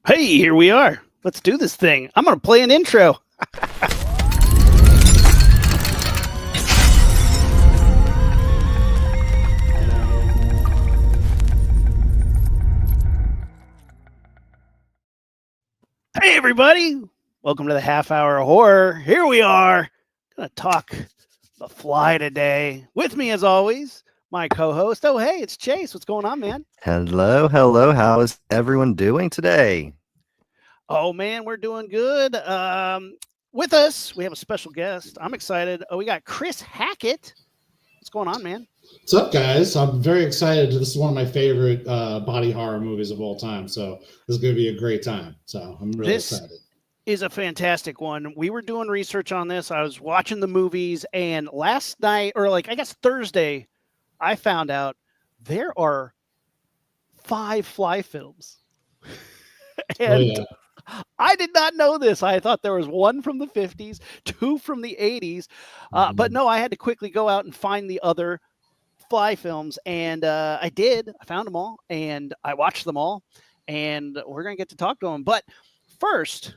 Hey, here we are. Let's do this thing. I'm going to play an intro. Hey, everybody. Welcome to the half hour of horror. Here we are. Going to talk The Fly today. With me, as always, my co-host. Oh, hey, it's Chase. What's going on, man? Hello, hello. How is everyone doing today? Oh, man, we're doing good. With us, we have a special guest. I'm excited. Oh, we got Chris Hackett. What's going on, man? What's up, guys? I'm very excited. This is one of my favorite body horror movies of all time. So this is going to be a great time. So I'm really excited. Is a fantastic one. We were doing research on this. I was watching the movies, and last night, or I guess Thursday, I found out there are 5 Fly films. And I did not know this. I thought there was one from the 50s, 2 from the 80s. But no, I had to quickly go out and find the other Fly films, and I did. I found them all, and I watched them all, and we're going to get to talk to them. But first,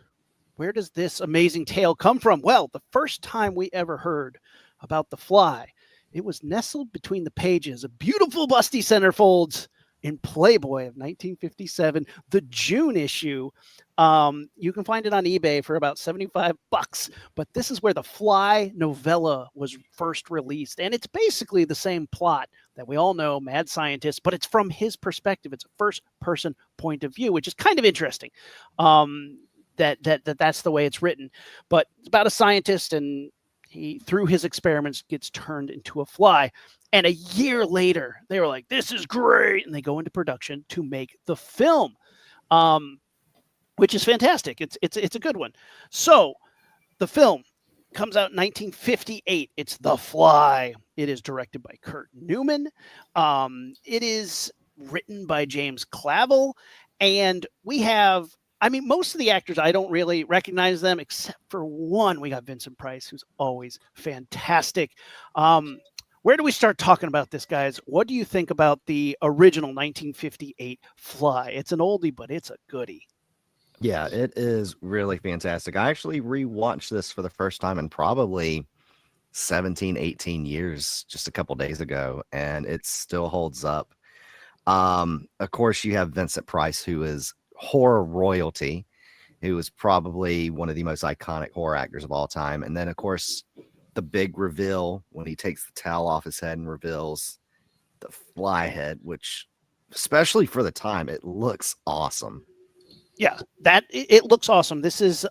where does this amazing tale come from? Well, the first time we ever heard about The Fly, it was nestled between the pages of beautiful busty centerfolds in Playboy of 1957, the June issue. You can find it on eBay for about $75, but this is where The Fly novella was first released. And it's basically the same plot that we all know, mad scientist, but it's from his perspective. It's a first person point of view, which is kind of interesting. That's the way it's written, but it's about a scientist, and he, through his experiments, gets turned into a fly. And a year later, they were like, "This is great," and they go into production to make the film, which is fantastic. It's a good one. So, the film comes out in 1958. It's The Fly. It is directed by Kurt Newman. It is written by James Clavell, and we have. I mean, most of the actors, I don't really recognize them except for one. We got Vincent Price, who's always fantastic. Where do we start talking about this, guys? What do you think about the original 1958 Fly? It's an oldie, but it's a goodie. Yeah, it is really fantastic. I actually rewatched this for the first time in probably 17, 18 years just a couple days ago, and it still holds up. Of course, you have Vincent Price, who is horror royalty, who is probably one of the most iconic horror actors of all time. And then, of course, the big reveal when he takes the towel off his head and reveals the fly head, which, especially for the time, it looks awesome. Yeah, it looks awesome. This is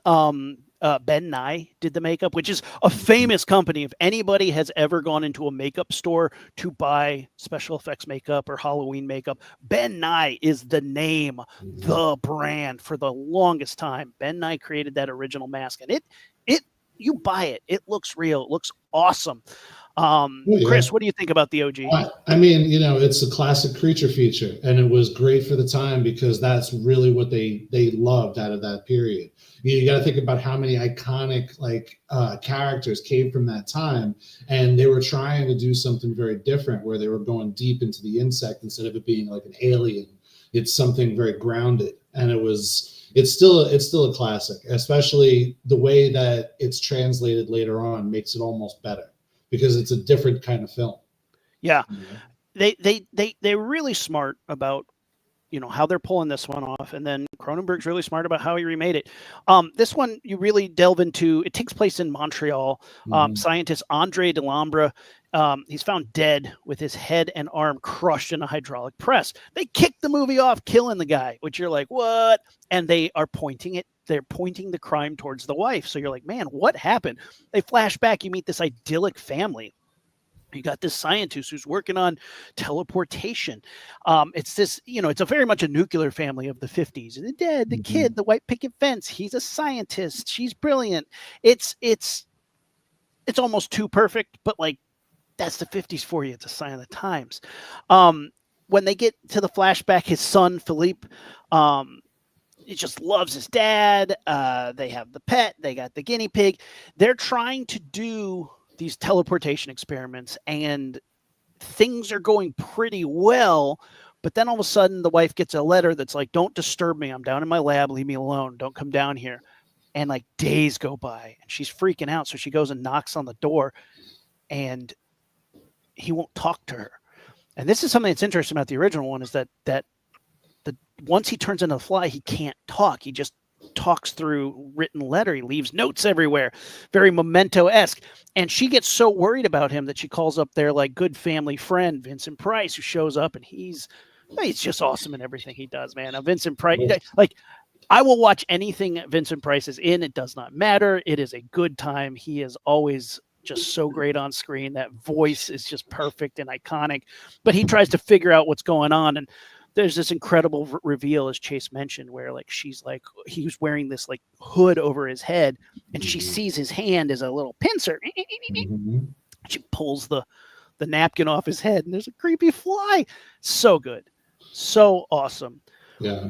Ben Nye did the makeup, which is a famous company. If anybody has ever gone into a makeup store to buy special effects makeup or Halloween makeup, Ben Nye is the name, the brand for the longest time. Ben Nye created that original mask, and it you buy it. It looks real. It looks awesome. Chris, what do you think about the OG? I mean, it's a classic creature feature, and it was great for the time because that's really what they loved out of that period. You got to think about how many iconic characters came from that time, and they were trying to do something very different where they were going deep into the insect instead of it being like an alien. It's something very grounded, and it's still a classic, especially the way that it's translated later on makes it almost better because it's a different kind of film. Yeah. They're really smart about how they're pulling this one off, and then Cronenberg's really smart about how he remade it. This one you really delve into. It takes place in Montreal. Scientist Andre Delambre, he's found dead with his head and arm crushed in a hydraulic press. They kick the movie off, killing the guy, which you're like, what? And they are pointing the crime towards the wife. So you're like, man, what happened? They flash back. You meet this idyllic family. You got this scientist who's working on teleportation. It's this, it's a very much a nuclear family of the 50s. The dad, the kid, the white picket fence. He's a scientist. She's brilliant. It's almost too perfect, but that's the 50s for you. It's a sign of the times. When they get to the flashback, his son Philippe, he just loves his dad. They have the pet. They got the guinea pig. They're trying to do these teleportation experiments, and things are going pretty well, But then all of a sudden the wife gets a letter that's like, don't disturb me. I'm down in my lab. Leave me alone. Don't come down here. And like days go by and she's freaking out. So she goes and knocks on the door and he won't talk to her. And this is something that's interesting about the original one is that once he turns into a fly, he can't talk. He just talks through written letter. He leaves notes everywhere, very Memento-esque. And she gets so worried about him that she calls up their like good family friend, Vincent Price, who shows up, and he's just awesome in everything he does, man. Now, Vincent Price, like I will watch anything Vincent Price is in. It does not matter. It is a good time. He is always just so great on screen. That voice is just perfect and iconic, but he tries to figure out what's going on. And there's this incredible reveal, as Chase mentioned, where like she's like he was wearing this like hood over his head, and she sees his hand as a little pincer. She pulls the napkin off his head, and there's a creepy fly. So good, so awesome. Yeah,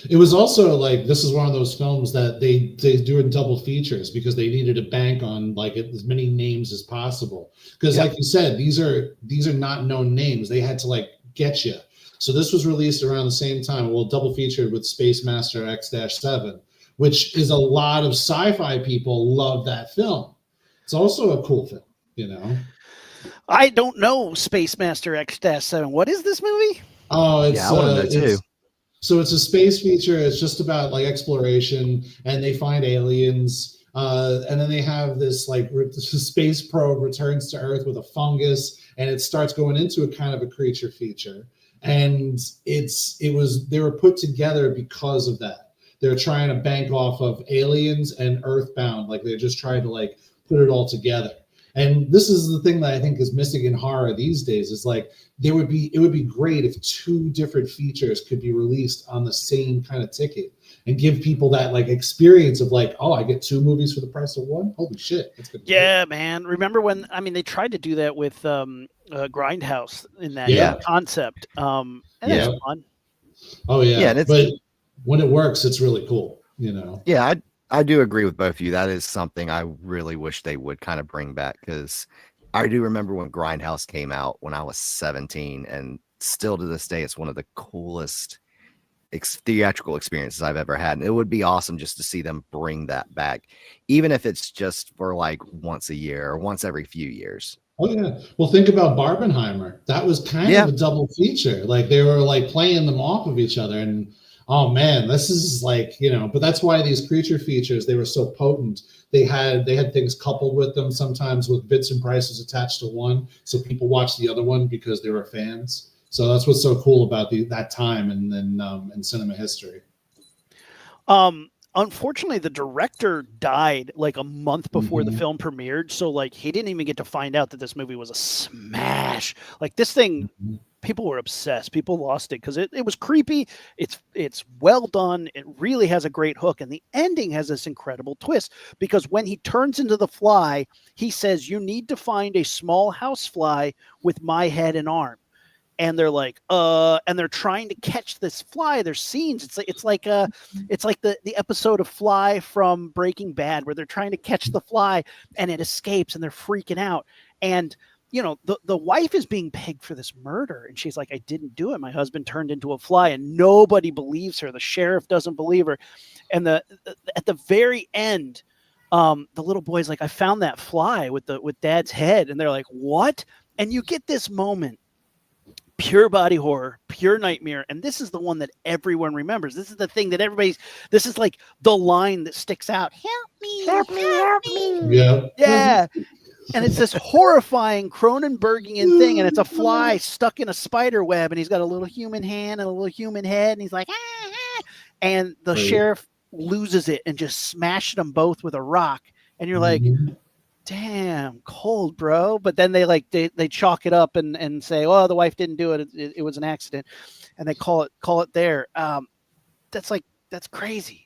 it was also like this is one of those films that they do in double features because they needed to bank on like as many names as possible. Because like you said, these are not known names. They had to like get you. So this was released around the same time. Well, double featured with Space Master X-7, which is a lot of sci-fi people love that film. It's also a cool film, you know. I don't know Space Master X-7. What is this movie? Oh, it's I want to know too. So it's a space feature. It's just about like exploration, and they find aliens, and then they have this like space probe returns to Earth with a fungus, and it starts going into a kind of a creature feature. And they were put together because of that. They're trying to bank off of Aliens and Earthbound. Like they're just trying to like put it all together. And this is the thing that I think is missing in horror these days is like it would be great if two different features could be released on the same kind of ticket and give people that like experience of like, oh, I get two movies for the price of one. Holy shit. That's good. Yeah, man. Remember when, they tried to do that with Grindhouse in that concept. And that's fun. Oh yeah. But when it works, it's really cool, you know? Yeah. I do agree with both of you. That is something I really wish they would kind of bring back because I do remember when Grindhouse came out when I was 17, and still to this day, it's one of the coolest theatrical experiences I've ever had. And it would be awesome just to see them bring that back, even if it's just for like once a year or once every few years. Oh yeah. Well, think about Barbenheimer. That was kind of a double feature. Like they were like playing them off of each other, and oh man, this is like, you know, but that's why these creature features, they were so potent. They had things coupled with them, sometimes with bits and prices attached to one. So people watched the other one because they were fans. So that's what's so cool about that time and then in cinema history. Unfortunately, the director died like a month before the film premiered. So like he didn't even get to find out that this movie was a smash. Like this thing, people were obsessed. People lost it because it was creepy. It's well done. It really has a great hook. And the ending has this incredible twist because when he turns into the fly, he says, you need to find a small housefly with my head and arm. And they're like, and they're trying to catch this fly. There's scenes. It's like the episode of Fly from Breaking Bad where they're trying to catch the fly and it escapes and they're freaking out. And you know, the wife is being pegged for this murder, and she's like, I didn't do it. My husband turned into a fly, and nobody believes her. The sheriff doesn't believe her. And at the very end, the little boy's like, I found that fly with Dad's head, and they're like, what? And you get this moment. Pure body horror, pure nightmare. And this is the one that everyone remembers. This is the thing that this is like the line that sticks out. Help me, help me, help me. Yeah. Yeah. And it's this horrifying Cronenbergian thing. And it's a fly stuck in a spider web. And he's got a little human hand and a little human head. And he's like, ah, ah. And the sheriff loses it and just smashed them both with a rock. And you're like, damn, cold, bro. But then they chalk it up and say, oh, the wife didn't do it. It was an accident. And they call it there. That's crazy.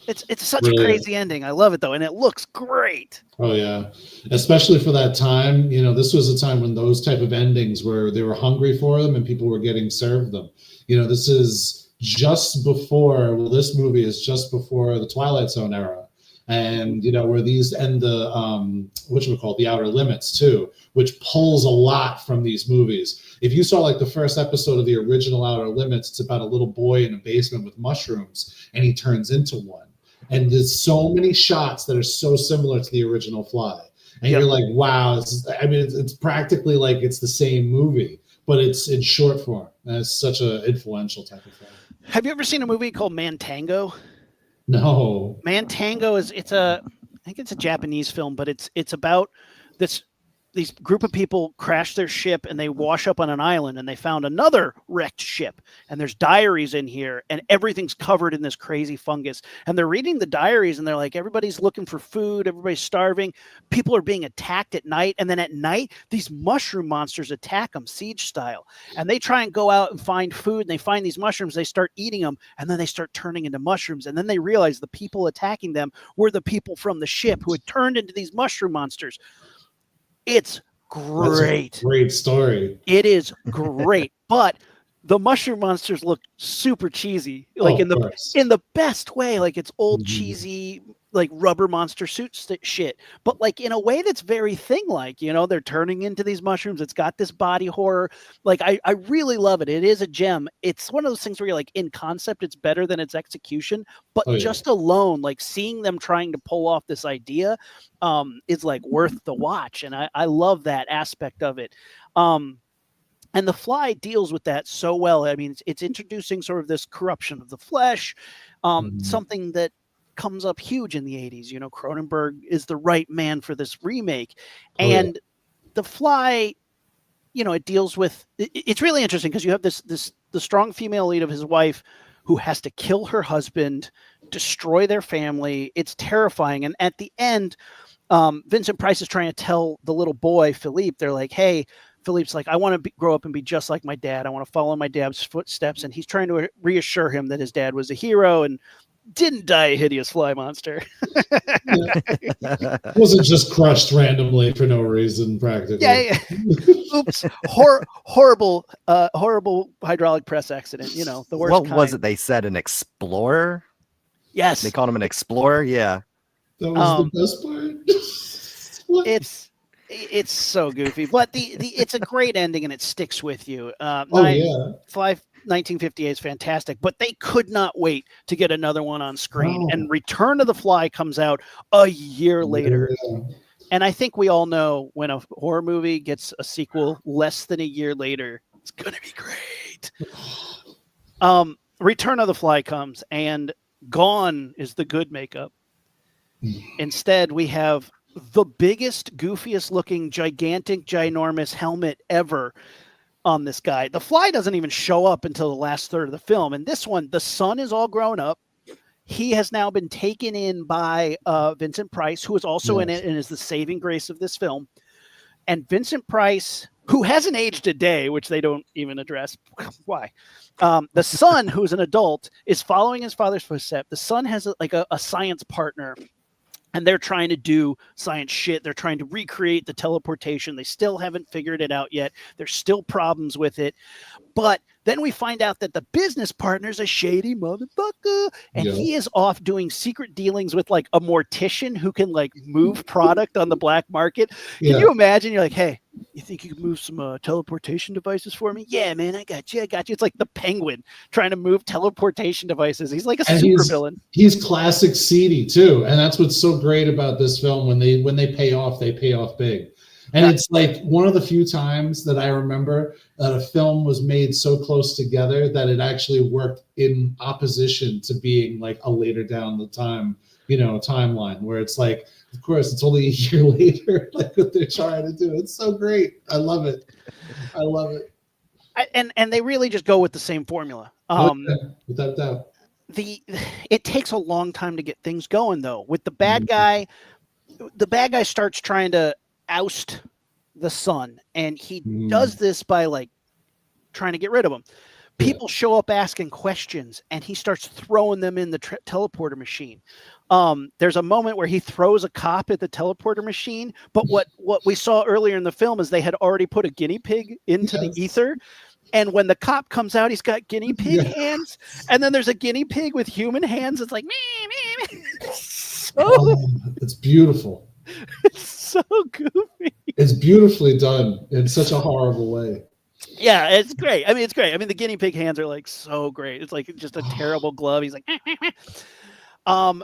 It's such a crazy ending. I love it though. And it looks great. Oh yeah. Especially for that time, you know, this was a time when those type of endings where they were hungry for them and people were getting served them. You know, this is just before, this movie is just before the Twilight Zone era. and where these and the whatchamacallit, the Outer Limits too, which pulls a lot from these movies. If you saw like the first episode of the original Outer Limits, it's about a little boy in a basement with mushrooms, and he turns into one. And there's so many shots that are so similar to the original Fly, and you're like, wow, it's practically like it's the same movie, but it's in short form, and it's such an influential type of film. Have you ever seen a movie called Man Tango? No. Man Tango I think it's a Japanese film, but it's about these group of people crash their ship and they wash up on an island, and they found another wrecked ship, and there's diaries in here, and everything's covered in this crazy fungus, and they're reading the diaries, and they're like, everybody's looking for food, everybody's starving, people are being attacked at night, and then at night these mushroom monsters attack them siege style, and they try and go out and find food, and they find these mushrooms, they start eating them, and then they start turning into mushrooms, and then they realize the people attacking them were the people from the ship who had turned into these mushroom monsters. It's great. That's a great story. It is great, but the mushroom monsters look super cheesy, like in the best way. Like it's old cheesy, like rubber monster suit shit, but like in a way that's very thing-like. They're turning into these mushrooms. It's got this body horror. Like I really love it. It is a gem. It's one of those things where you're like, in concept, it's better than its execution, but just alone, like seeing them trying to pull off this idea, is like worth the watch, and I love that aspect of it. And The Fly deals with that so well. I mean, it's introducing sort of this corruption of the flesh, something that comes up huge in the 80s. Cronenberg is the right man for this remake. And The Fly, it deals with, it's really interesting because you have the strong female lead of his wife who has to kill her husband, destroy their family. It's terrifying. And at the end, Vincent Price is trying to tell the little boy, Philippe, they're like, hey, Philippe's like, I want to grow up and be just like my dad. I want to follow my dad's footsteps. And he's trying to reassure him that his dad was a hero and didn't die a hideous fly monster. Wasn't just crushed randomly for no reason, practically. Yeah. Oops. Horrible hydraulic press accident. The worst What kind. was it they said? An explorer? Yes. They called him an explorer? Yeah. That was the best part. It's so goofy, but it's a great ending and it sticks with you. Fly 1958 is fantastic, but they could not wait to get another one on screen. And Return of the Fly comes out a year later. And I think we all know when a horror movie gets a sequel less than a year later, it's going to be great. Return of the Fly comes, and gone is the good makeup. Instead, we have the biggest, goofiest looking, gigantic, ginormous helmet ever on this guy. The Fly doesn't even show up until the last third of the film. And this one, the son is all grown up. He has now been taken in by Vincent Price, who is also in it and is the saving grace of this film. And Vincent Price, who hasn't aged a day, which they don't even address. Why? The son, who's an adult, is following his father's footsteps. The son has a science partner, and they're trying to do science shit. They're trying to recreate the teleportation. They still haven't figured it out yet. There's still problems with it. But then we find out that the business partner's a shady motherfucker, and he is off doing secret dealings with like a mortician who can like move product on the black market. Can you imagine? You're like, hey, you think you can move some teleportation devices for me? Yeah, man, I got you. It's like the Penguin trying to move teleportation devices. He's like a supervillain. He's classic seedy too, and that's what's so great about this film. When they pay off big. And it's like one of the few times that I remember that a film was made so close together that it actually worked in opposition to being like a later down the timeline, where it's like, of course, it's only a year later, like what they're trying to do. It's so great. I love it. And they really just go with the same formula. Without doubt. It takes a long time to get things going, though. With the bad guy, starts trying to oust the son, and he does this by like trying to get rid of him. People show up asking questions, and he starts throwing them in the teleporter machine. There's a moment where he throws a cop at the teleporter machine, but what we saw earlier in the film is they had already put a guinea pig into the ether. And when the cop comes out, he's got guinea pig hands, and then there's a guinea pig with human hands. It's like, me. It's beautiful. It's so goofy. It's beautifully done in such a horrible way. Yeah, it's great. I mean, it's great. I mean, the guinea pig hands are like so great. It's like just a terrible glove. He's like, um,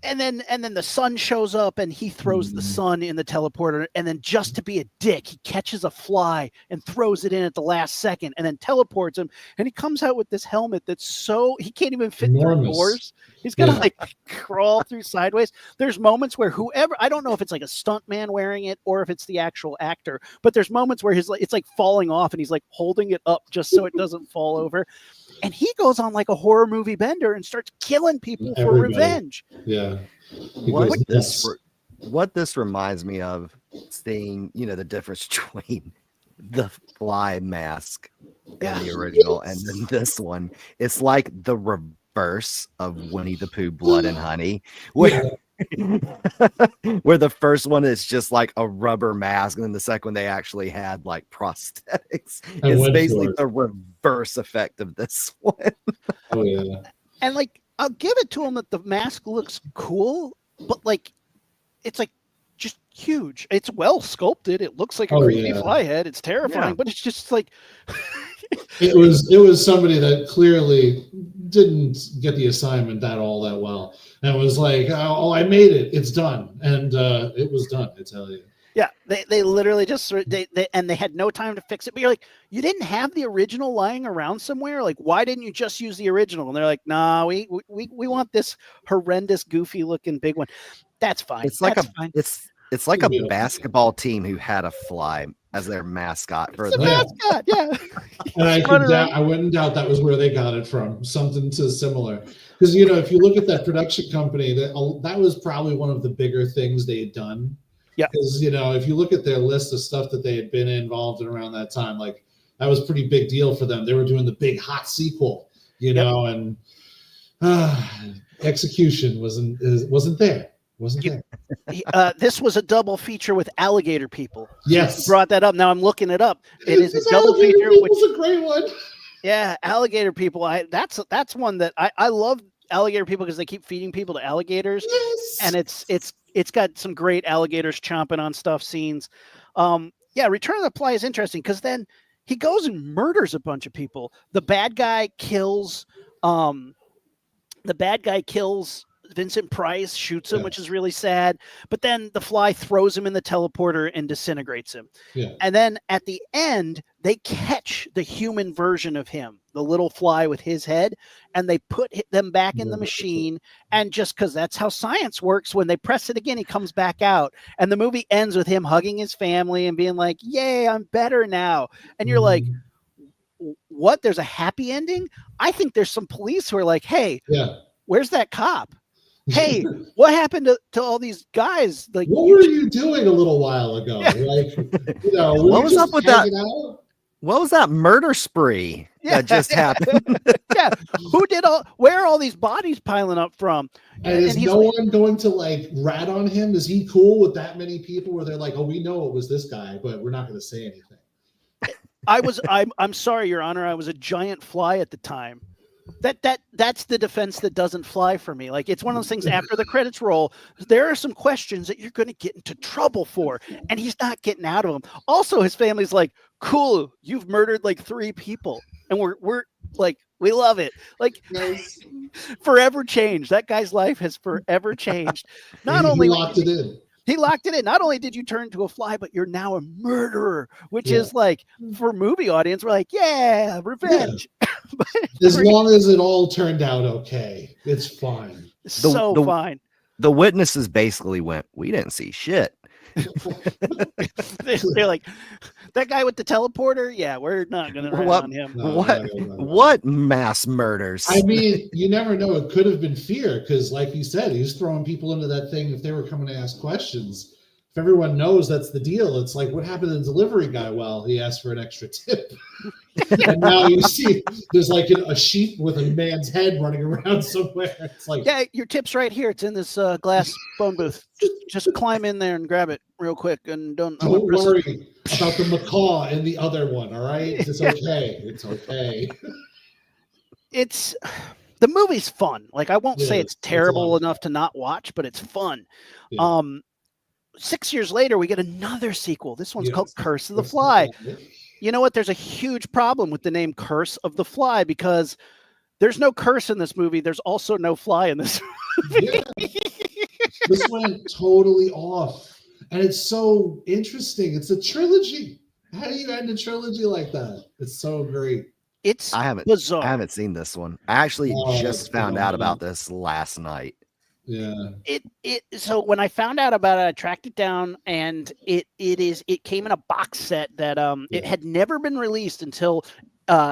and then the sun shows up and he throws the sun in the teleporter, and then just to be a dick, he catches a fly and throws it in at the last second, and then teleports him, and he comes out with this helmet that's so he can't even fit through doors. He's gonna like crawl through sideways. There's moments where whoever, I don't know if it's like a stunt man wearing it or if it's the actual actor, but there's moments where it's like falling off and he's like holding it up just so it doesn't fall over. And he goes on like a horror movie bender and starts killing people for revenge. Yeah. What this reminds me of, seeing, the difference between the fly mask in the original and then this one. It's like the reverse of Winnie the Pooh Blood and Honey, where where the first one is just like a rubber mask, and then the second one they actually had like prosthetics. It's basically the reverse effect of this one. Oh yeah. And like, I'll give it to him that the mask looks cool, but like it's like just huge. It's well sculpted. It looks like a creepy fly head. It's terrifying, but it's just like it was somebody that clearly didn't get the assignment that well, and was like, oh, I made it, it's done, and it was done, I tell you. Yeah, they literally just they had no time to fix it. But you're like, you didn't have the original lying around somewhere? Like, why didn't you just use the original? And they're like, nah, we want this horrendous, goofy looking big one. That's fine. It's like it's like a basketball team who had a fly as their mascot for the mascot, yeah. And I wouldn't doubt that was where they got it from, something similar. Because if you look at that production company, that was probably one of the bigger things they had done. Yeah. Because if you look at their list of stuff that they had been involved in around that time, like that was a pretty big deal for them. They were doing the big hot sequel, and execution wasn't there. This was a double feature with Alligator People. Yes, you brought that up. Now I'm looking it up. It is a double feature. Which was a great one. Yeah, Alligator People. That's one that I love. Alligator People, because they keep feeding people to alligators, and it's got some great alligators chomping on stuff scenes. Return of the Fly is interesting because then he goes and murders a bunch of people. The bad guy kills Vincent Price, shoots him, which is really sad. But then the fly throws him in the teleporter and disintegrates him. Yeah. And then at the end, they catch the human version of him, the little fly with his head, and they put them back in the machine. And just because that's how science works, when they press it again, he comes back out. And the movie ends with him hugging his family and being like, yay, I'm better now. And you're like, what? There's a happy ending? I think there's some police who are like, hey, where's that cop? Hey, what happened to all these guys? Like, what were you doing a little while ago? Yeah. Like, what was up with that? What was that murder spree that just happened? Yeah, who did where are all these bodies piling up from? And is no one going to like rat on him? Is he cool with that many people where they're like, oh, we know it was this guy, but we're not going to say anything? I'm sorry, Your Honor. I was a giant fly at the time. That's the defense that doesn't fly for me. Like, it's one of those things after the credits roll, there are some questions that you're going to get into trouble for, and he's not getting out of them. Also, his family's like, cool, you've murdered like 3 people, and we're like, we love it. Like, forever changed. That guy's life has forever changed. Not only locked it in. He locked it in. Not only did you turn into a fly, but you're now a murderer, which is like, for movie audience, we're like, yeah, revenge. Yeah. As long as it all turned out okay, it's fine. Fine. The witnesses basically went, we didn't see shit. They're like, that guy with the teleporter, yeah, we're not going to rat on him. What mass murders? I mean, you never know. It could have been fear because, like he said, he was throwing people into that thing if they were coming to ask questions. If everyone knows that's the deal, it's like, what happened to the delivery guy? Well, he asked for an extra tip. And now you see there's like a sheep with a man's head running around somewhere. It's like, yeah, your tip's right here. It's in this glass phone booth. Just climb in there and grab it real quick, and don't worry about the macaw and the other one. All right, it's okay. It's okay. It's the movie's fun. Like, I won't say Yeah, it's it's a terrible lot of enough to not watch, but it's fun. Yeah. 6 years later, we get another sequel. This one's called Yes. Curse of the Fly. You know what? There's a huge problem with the name Curse of the Fly because there's no curse in this movie. There's also no fly in this movie. Yeah. This went totally off. And it's so interesting. It's a trilogy. How do you end a trilogy like that? It's so great. It's I haven't seen this one. I actually just found out about this last night. Yeah. So when I found out about it, I tracked it down, and it came in a box set that it had never been released until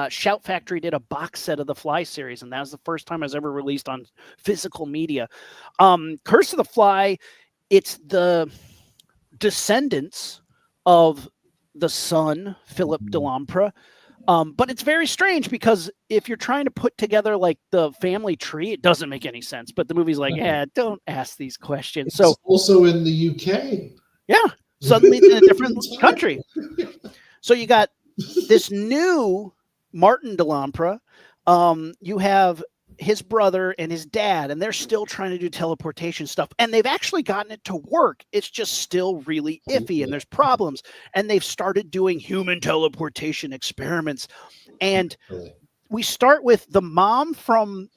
Shout Factory did a box set of the Fly series, and that was the first time it was ever released on physical media. Curse of the Fly, it's the descendants of the son, Philip Delampre. But it's very strange because if you're trying to put together like the family tree, it doesn't make any sense. But the movie's like, yeah, don't ask these questions. It's so also in the UK. Yeah, suddenly it's in a different country. So you got this new Martin Delampre. You have his brother and his dad, and they're still trying to do teleportation stuff, and they've actually gotten it to work. It's just still really iffy, and there's problems, and they've started doing human teleportation experiments. And we start with the mom from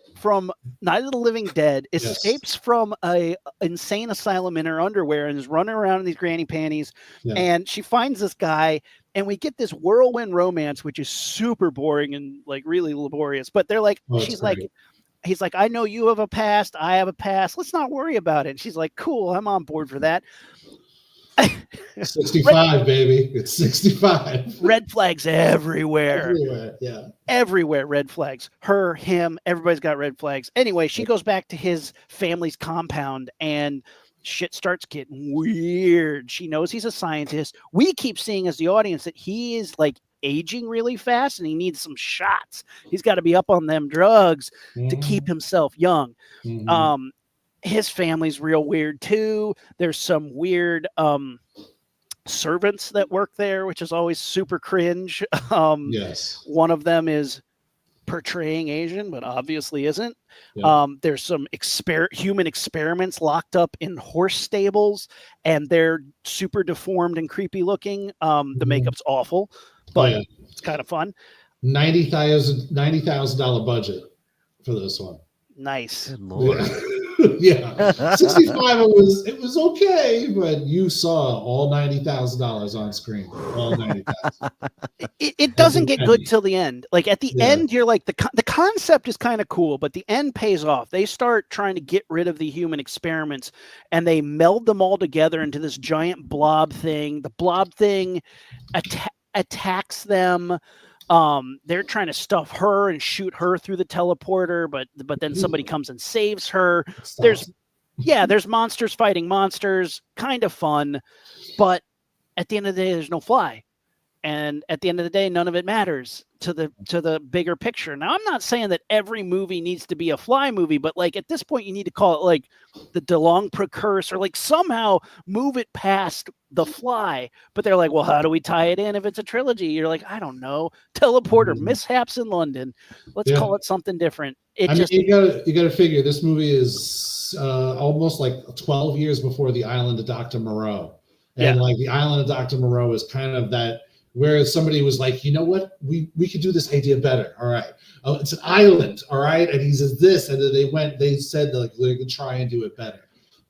Night of the Living Dead escapes from a insane asylum in her underwear and is running around in these granny panties, and she finds this guy, and we get this whirlwind romance, which is super boring and like really laborious. But they're like, he's like, I know you have a past, I have a past. Let's not worry about it. And she's like, cool, I'm on board for that. 65, baby. It's 65. Red flags everywhere. Everywhere, red flags. Her, him, everybody's got red flags. Anyway, she goes back to his family's compound, and shit starts getting weird. She knows he's a scientist. We keep seeing as the audience that he is like aging really fast and he needs some shots. He's got to be up on them drugs to keep himself young. His family's real weird too. There's some weird servants that work there, which is always super cringe. One of them is portraying Asian, but obviously isn't. There's some human experiments locked up in horse stables, and they're super deformed and creepy looking. The makeup's awful, but it's kind of fun. $90,000 budget for this one. Nice. Good Lord. Yeah, 65. It was okay, but you saw all $90,000 on screen. All 90,000. It doesn't get good till the end. Like at the end, you're like the concept is kind of cool, but the end pays off. They start trying to get rid of the human experiments, and they meld them all together into this giant blob thing. The blob thing attacks them. They're trying to stuff her and shoot her through the teleporter, but then somebody comes and saves her. There's monsters fighting monsters, kind of fun, but at the end of the day, there's no fly. And at the end of the day, none of it matters to the bigger picture. Now, I'm not saying that every movie needs to be a fly movie, but like at this point, you need to call it like the Delampre curse, or like somehow move it past the fly. But they're like, well, how do we tie it in if it's a trilogy? You're like, I don't know. Teleporter mishaps in London. Let's call it something different. You gotta figure this movie is almost like 12 years before The Island of Dr. Moreau. And like The Island of Dr. Moreau is kind of that, where somebody was like, you know what, we could do this idea better. All right. Oh, it's an island. All right. And he says this. And then they said like they could try and do it better.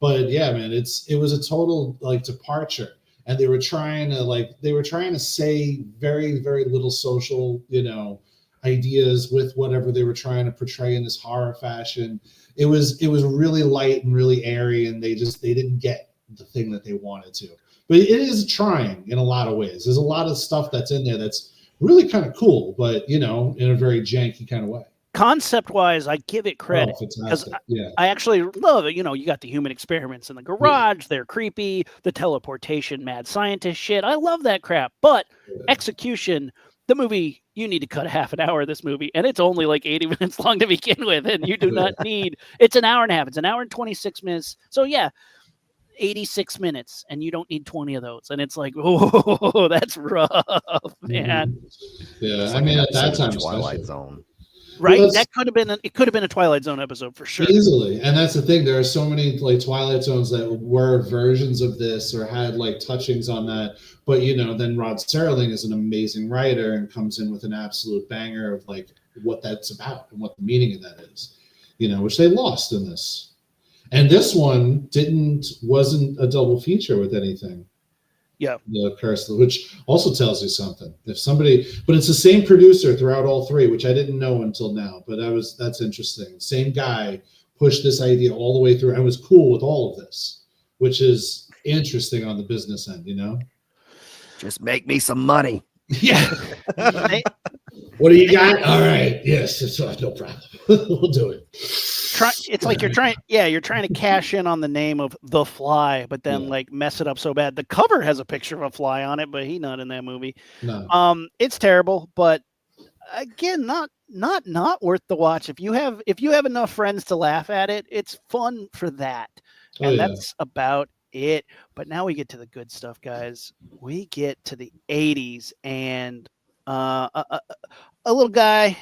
But yeah, man, it was a total like departure. And they were trying to say very, very little social, ideas with whatever they were trying to portray in this horror fashion. It was really light and really airy, and they didn't get the thing that they wanted to. But it is trying in a lot of ways. There's a lot of stuff that's in there that's really kind of cool, but in a very janky kind of way. Concept wise, I give it credit because I actually love it. You got the human experiments in the garage. They're creepy. The teleportation, mad scientist shit. I love that crap. But execution, the movie, you need to cut half an hour of this movie, and it's only like 80 minutes long to begin with, and you do not need. It's an hour and a half. It's an hour and 26 minutes. So 86 minutes, and you don't need 20 of those. And it's like, oh, that's rough, man. Yeah, I mean, at that time, Twilight Zone. Right? Well, That could have been it could have been a Twilight Zone episode for sure. easily. And that's the thing. There are so many like Twilight Zones that were versions of this or had like touchings on that. But then Rod Serling is an amazing writer and comes in with an absolute banger of like what that's about and what the meaning of that is. Which they lost in this. And this one wasn't a double feature with anything. Yeah. The Curse, which also tells you something. But it's the same producer throughout all three, which I didn't know until now. But that's interesting. Same guy pushed this idea all the way through and was cool with all of this, which is interesting on the business end, Just make me some money. Yeah. What do you got? All right. Yes, it's no problem. We'll do it. It's like you're trying to cash in on the name of The Fly, but then like mess it up so bad. The cover has a picture of a fly on it, but he's not in that movie. No. It's terrible, but again, not worth the watch. If you have enough friends to laugh at it, it's fun for that. And that's about it. But now we get to the good stuff, guys. We get to the 80s, and a little guy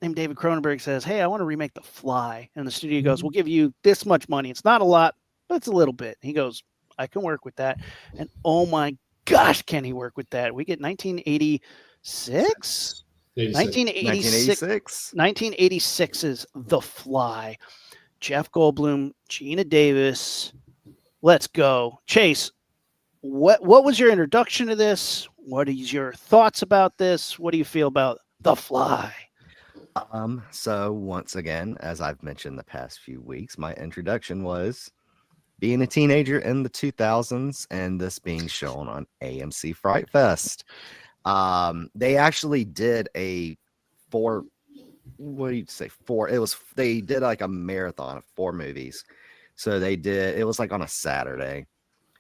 named David Cronenberg says, "Hey, I want to remake The Fly." And the studio goes, "We'll give you this much money. It's not a lot, but it's a little bit." He goes, "I can work with that." And oh my gosh, can he work with that? We get 1986? 1986's The Fly. Jeff Goldblum, Gina Davis. Let's go. Chase, what was your introduction to this? What is your thoughts about this? What do you feel about The Fly? So once again, as I've mentioned the past few weeks, my introduction was being a teenager in the 2000s and this being shown on AMC Fright Fest. They actually did they did like a marathon of 4 movies. So it was like on a Saturday,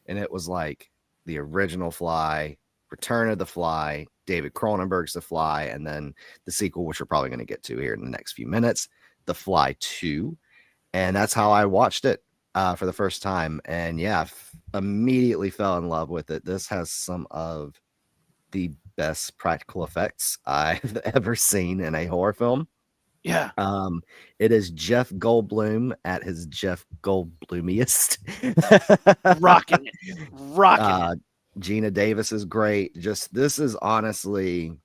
and it was like the original Fly, Return of the Fly, David Cronenberg's The Fly, and then the sequel, which we're probably going to get to here in the next few minutes, The Fly 2. And that's how I watched it for the first time. And immediately fell in love with it. This has some of the best practical effects I've ever seen in a horror film. Yeah. It is Jeff Goldblum at his Jeff Goldblumiest. Rocking it. Gina Davis is great. This is honestly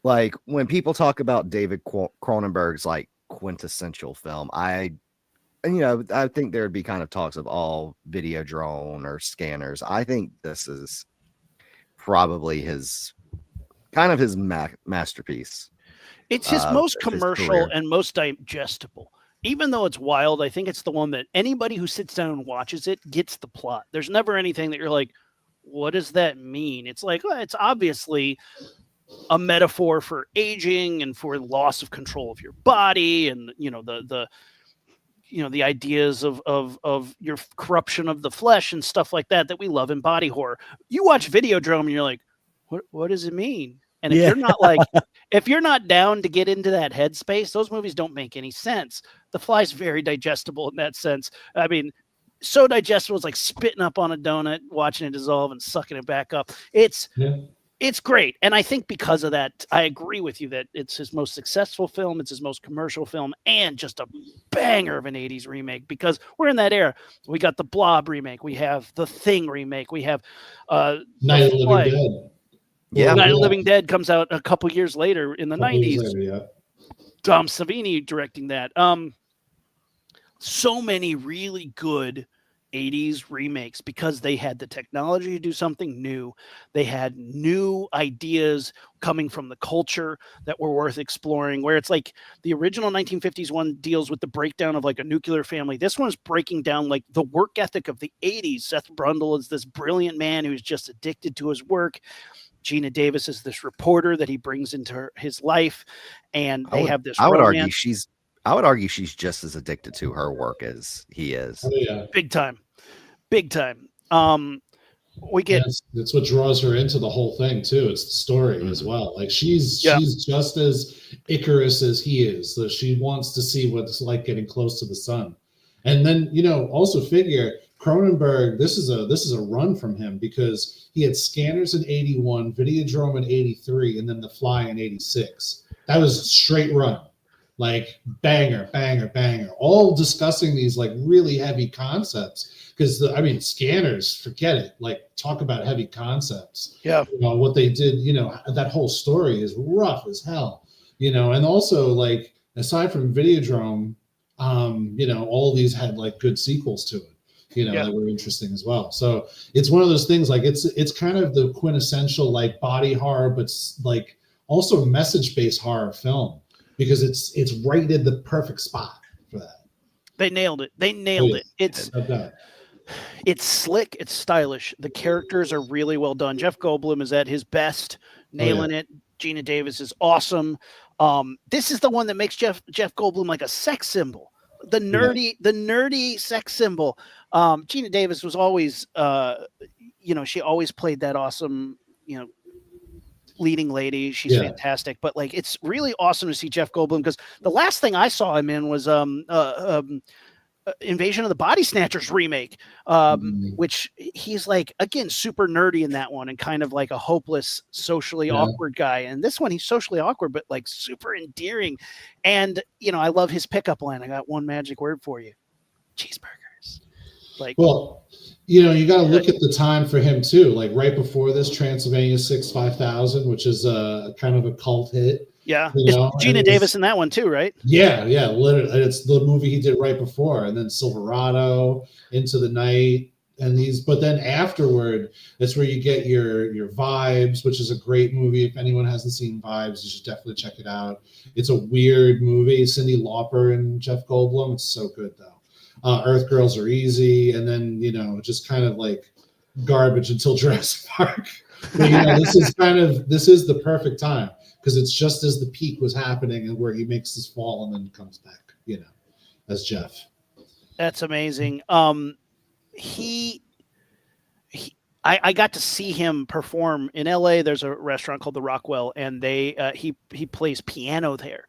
like when people talk about David Cronenberg's like quintessential film, I think there'd be kind of talks of all Videodrome or Scanners. I think this is probably his masterpiece. It's his most commercial and most digestible. Even though it's wild, I think it's the one that anybody who sits down and watches it gets the plot. There's never anything that you're like, what does that mean? It's like, well, it's obviously a metaphor for aging and for loss of control of your body, and the ideas of your corruption of the flesh and stuff like that we love in body horror. You watch Videodrome and you're like, what does it mean? And if you're not down to get into that headspace, those movies don't make any sense. The Fly's very digestible in that sense. I mean, so digestible, it's like spitting up on a donut, watching it dissolve and sucking it back up. It's great. And I think because of that, I agree with you that it's his most successful film. It's his most commercial film, and just a banger of an 80s remake, because we're in that era. We got the Blob remake. We have the Thing remake. We have Night of the Living Dead. Yeah, Night of the Living Dead comes out a couple years later in the 90s. Tom Savini directing that. So many really good 80s remakes because they had the technology to do something new. They had new ideas coming from the culture that were worth exploring, where it's like the original 1950s one deals with the breakdown of like a nuclear family. This one's breaking down like the work ethic of the 80s. Seth Brundle is this brilliant man who's just addicted to his work. Gina Davis is this reporter that he brings into his life, and they have this. I would argue she's just as addicted to her work as he is. Oh, yeah. Big time. We get that's what draws her into the whole thing too. It's the story as well. Like she's just as Icarus as he is. So she wants to see what it's like getting close to the sun. And then also figure Cronenberg, this is a run from him, because he had Scanners in 81, Videodrome in 83, and then The Fly in 86. That was a straight run. like banger, banger, banger, all discussing these like really heavy concepts. Because I mean, Scanners, forget it. Like, talk about heavy concepts. Yeah. You know, what they did. You know, that whole story is rough as hell. You know, and also like aside from Videodrome, you know, all these had like good sequels to it. You know, that were interesting as well. So it's one of those things. Like it's kind of the quintessential like body horror, but like also message based horror film, because it's right in the perfect spot for that. They nailed it. They nailed it. It's slick. It's stylish. The characters are really well done. Jeff Goldblum is at his best, nailing it. Gina Davis is awesome. This is the one that makes Jeff Goldblum like a sex symbol. The nerdy sex symbol. Gina Davis was always, you know, she always played that awesome, you know, leading lady. She's fantastic. But like, it's really awesome to see Jeff Goldblum, because the last thing I saw him in was Invasion of the Body Snatchers remake, which he's like, again, super nerdy in that one, and kind of like a hopeless, socially awkward guy. And this one, he's socially awkward, but like super endearing. And, you know, I love his pickup line. I got one magic word for you: cheeseburgers. Like, well, you know, you got to look at the time for him too. Like right before this, Transylvania 5000, which is a kind of a cult hit. Yeah, you know? Gina Davis in that one too, right? Yeah, literally, it's the movie he did right before, and then Silverado, Into the Night, and these. But then afterward, that's where you get your Vibes, which is a great movie. If anyone hasn't seen Vibes, you should definitely check it out. It's a weird movie. Cyndi Lauper and Jeff Goldblum. It's so good though. Earth Girls Are Easy, and then, you know, just kind of like garbage until Jurassic Park. But, you know, this is the perfect time, because it's just as the peak was happening and where he makes this fall and then comes back, you know, as Jeff. That's amazing. I got to see him perform in LA. There's a restaurant called the Rockwell, and he plays piano there.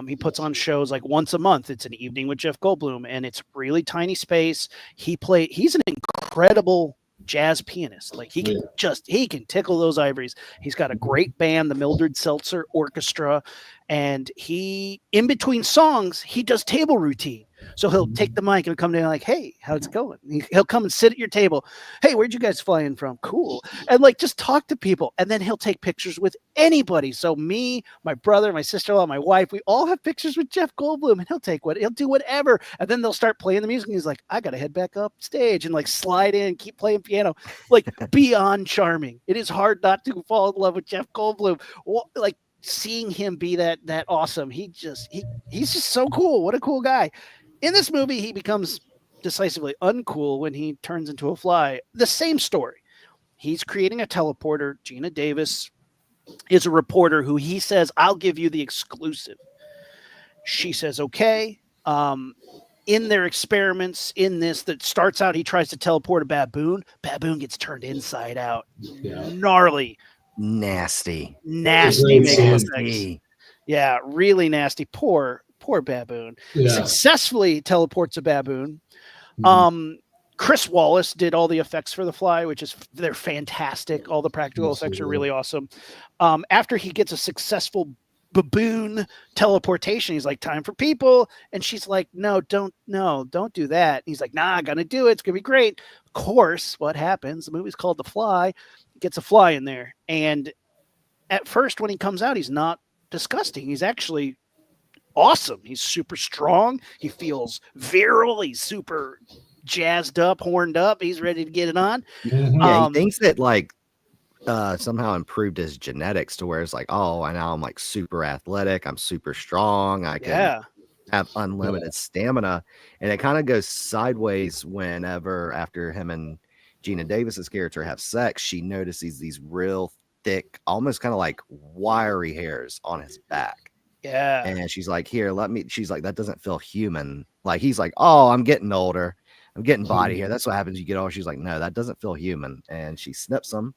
He puts on shows like once a month. It's an evening with Jeff Goldblum, and it's really tiny space. He's an incredible jazz pianist. Like he can tickle those ivories. He's got a great band, the Mildred Seltzer Orchestra, and in between songs, he does table routine. So he'll take the mic and come down like, "Hey, how's it going?" He'll come and sit at your table. "Hey, where'd you guys fly in from?" "Cool." And like, just talk to people. And then he'll take pictures with anybody. So me, my brother, my sister-in-law, my wife, we all have pictures with Jeff Goldblum, and he'll do whatever. And then they'll start playing the music, and he's like, "I got to head back up stage," and like slide in, keep playing piano, like beyond charming. It is hard not to fall in love with Jeff Goldblum. Like, seeing him be that awesome. He's just so cool. What a cool guy. In this movie, he becomes decisively uncool when he turns into a fly. The same story. He's creating a teleporter. Gina Davis is a reporter who he says, "I'll give you the exclusive." She says, okay. In their experiments in this, that starts out, he tries to teleport a baboon. Baboon gets turned inside out. Yeah. Gnarly. Nasty. Yeah, really nasty. Poor baboon. Yeah. Successfully teleports a baboon. Mm-hmm. Chris Wallace did all the effects for The Fly, they're fantastic. All the practical effects are really awesome. After he gets a successful baboon teleportation, he's like, "Time for people." And she's like, don't do that. He's like, "Nah, I'm gonna do it. It's gonna be great." Of course, what happens? The movie's called The Fly. Gets a fly in there. And at first, when he comes out, he's not disgusting. He's actually awesome. He's super strong. He feels virile. He's super jazzed up, horned up. He's ready to get it on. Yeah, he thinks that like somehow improved his genetics to where it's like, oh, and now I'm like super athletic. I'm super strong. I can have unlimited stamina. And it kind of goes sideways whenever after him and Gina Davis's character have sex, she notices these real thick, almost kind of like wiry hairs on his back. Yeah. And she's like, "Here, she's like, that doesn't feel human." Like, he's like, "Oh, I'm getting older. I'm getting body hair. That's what happens. You get older." She's like, "No, that doesn't feel human." And she snips him.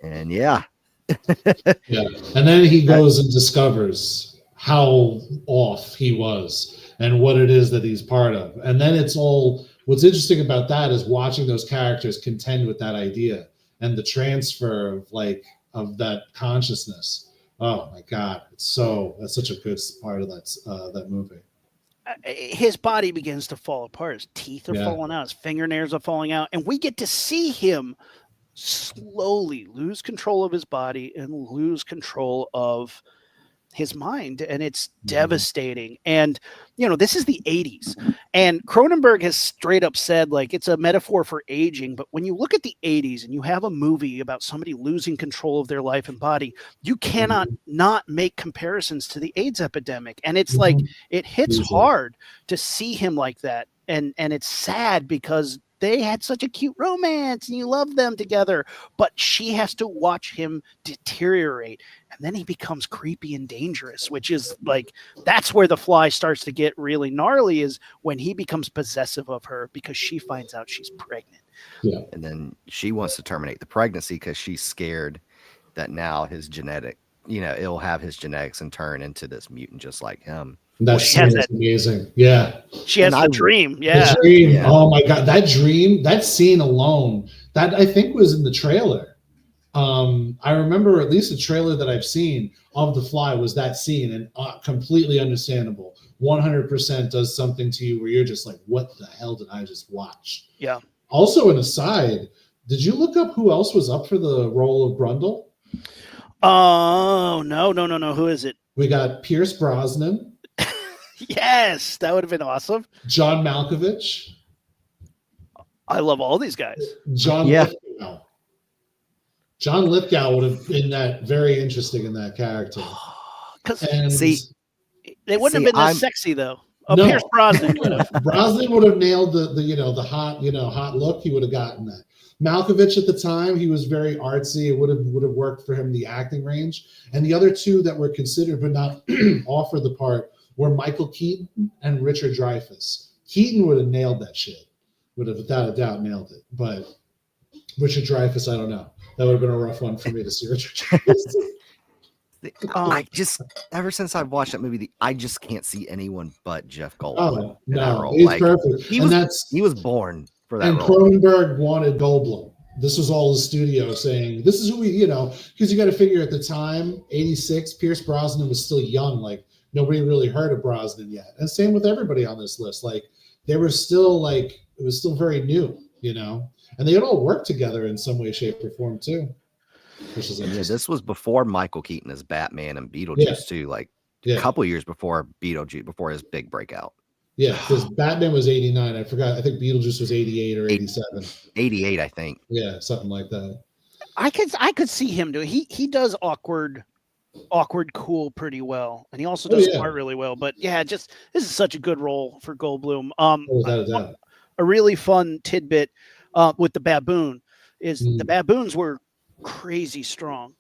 And yeah. And then he goes and discovers how off he was and what it is that he's part of. And then what's interesting about that is watching those characters contend with that idea and the transfer of that consciousness, Oh my God, that's such a good part of that movie. His body begins to fall apart. His teeth are Yeah. falling out. His fingernails are falling out. And we get to see him slowly lose control of his body and lose control of his mind, and it's devastating. And this is the 80s, and Cronenberg has straight up said, like, it's a metaphor for aging. But when you look at the 80s and you have a movie about somebody losing control of their life and body, you cannot not make comparisons to the AIDS epidemic. And it's like, it hits hard to see him like that, and it's sad because they had such a cute romance and you love them together, but she has to watch him deteriorate. And then he becomes creepy and dangerous, which is like, that's where The Fly starts to get really gnarly, is when he becomes possessive of her because she finds out she's pregnant. Yeah. And then she wants to terminate the pregnancy because she's scared that now his genetic, it'll have his genetics and turn into this mutant just like him. That scene is amazing. Yeah. She has the dream. Yeah. The dream. Yeah. Oh my God. That dream, that scene alone, that I think was in the trailer. I remember at least a trailer that I've seen of The Fly was that scene, and completely understandable. 100% does something to you where you're just like, what the hell did I just watch? Yeah. Also, an aside, did you look up who else was up for the role of Brundle? Oh, no. Who is it? We got Pierce Brosnan. Yes, that would have been awesome. John Malkovich. I love all these guys. John Lithgow. John Lithgow would have been very interesting in that character. Because they wouldn't have been that sexy though. No. Pierce Brosnan would have. Brosnan would have nailed the hot look. He would have gotten that. Malkovich at the time, he was very artsy. It would have worked for him, the acting range. And the other two that were considered but not offered the part were Michael Keaton and Richard Dreyfuss. Keaton would have nailed that shit. Would have without a doubt nailed it. But Richard Dreyfuss, I don't know. That would have been a rough one for me to see Richard Dreyfuss. I just, ever since I've watched that movie, I just can't see anyone but Jeff Goldblum. Oh, no, he's perfect. He was born for that role. And Cronenberg wanted Goldblum. This was all the studio saying, this is who we, because you got to figure at the time, 86, Pierce Brosnan was still young. Like, nobody really heard of Brosnan yet. And same with everybody on this list. Like, they were still it was still very new, and they had all worked together in some way, shape, or form too. Which is interesting. This was before Michael Keaton as Batman and Beetlejuice too. A couple years before Beetlejuice, before his big breakout. Yeah, because Batman was 89. I forgot. I think Beetlejuice was 88 or 87. 88, I think. Yeah, something like that. I could see him do it. He does awkward cool pretty well, and he also does smart really well. But yeah, this is such a good role for Goldblum. Without a doubt. A really fun tidbit with the baboon is the baboons were crazy strong,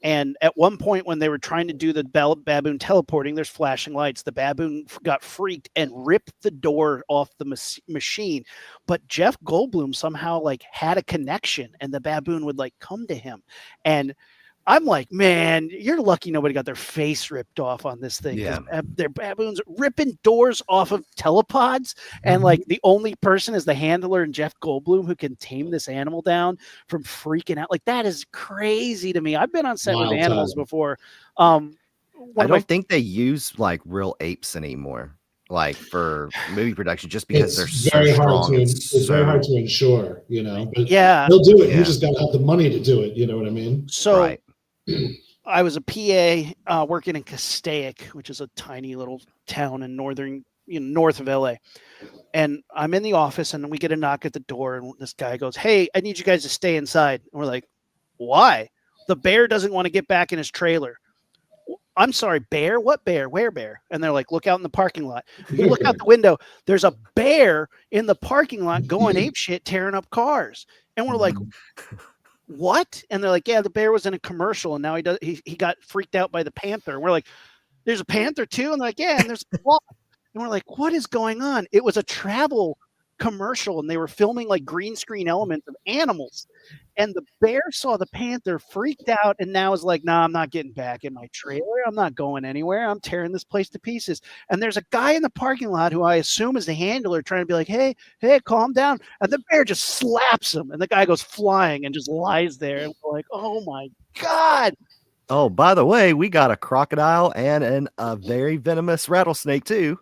and at one point when they were trying to do the baboon teleporting, there's flashing lights. The baboon got freaked and ripped the door off the machine, but Jeff Goldblum somehow had a connection, and the baboon would come to him. And I'm like, man, you're lucky nobody got their face ripped off on this thing. Yeah. They're baboons ripping doors off of telepods. And the only person is the handler and Jeff Goldblum who can tame this animal down from freaking out. That is crazy to me. I've been on set with animals before. I don't think they use real apes anymore, for movie production, just because they're so strong. It's very hard to ensure, But yeah, they'll do it. You just got to have the money to do it. You know what I mean? So. Right. I was a PA working in Castaic, which is a tiny little town in north of LA. And I'm in the office and we get a knock at the door and this guy goes, "Hey, I need you guys to stay inside." And we're like, "Why?" "The bear doesn't want to get back in his trailer." "I'm sorry, bear? What bear? Where bear?" And they're like, "Look out in the parking lot." You look out the window, there's a bear in the parking lot going apeshit, tearing up cars. And we're like, "What?" And they're like, "Yeah, the bear was in a commercial and now he got freaked out by the panther." And we're like, "There's a panther too?" And they're like, "Yeah, and there's a sloth." And we're like, "What is going on?" It was a travel commercial and they were filming green screen elements of animals. And the bear saw the panther, freaked out, and now is like, "Nah, I'm not getting back in my trailer. I'm not going anywhere. I'm tearing this place to pieces." And there's a guy in the parking lot who I assume is the handler trying to be like, hey, calm down. And the bear just slaps him. And the guy goes flying and just lies there. And we're like, oh my God. Oh, by the way, we got a crocodile and a very venomous rattlesnake too.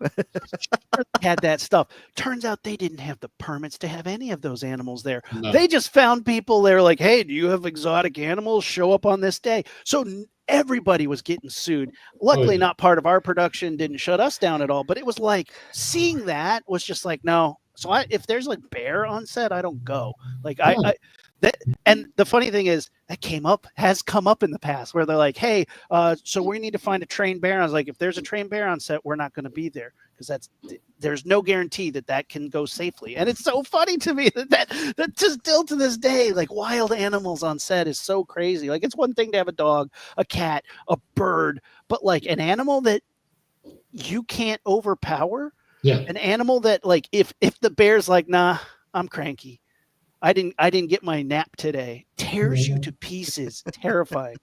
Had that stuff. Turns out they didn't have the permits to have any of those animals there. No. They just found people. They were like, "Hey, do you have exotic animals? Show up on this day." So everybody was getting sued. Luckily, yeah. not part of our production. Didn't shut us down at all. But it was like seeing that was just like, no. So if there's like bear on set, I don't go. Like and the funny thing is that has come up in the past where they're like, hey, so we need to find a trained bear. I was like, if there's a trained bear on set, we're not going to be there because there's no guarantee that can go safely. And it's so funny to me that just still to this day, like wild animals on set is so crazy. Like it's one thing to have a dog, a cat, a bird, but like an animal that you can't overpower. Yeah. An animal that like if the bear's like, nah, I'm cranky. I didn't get my nap today. Tears you to pieces. Terrifying.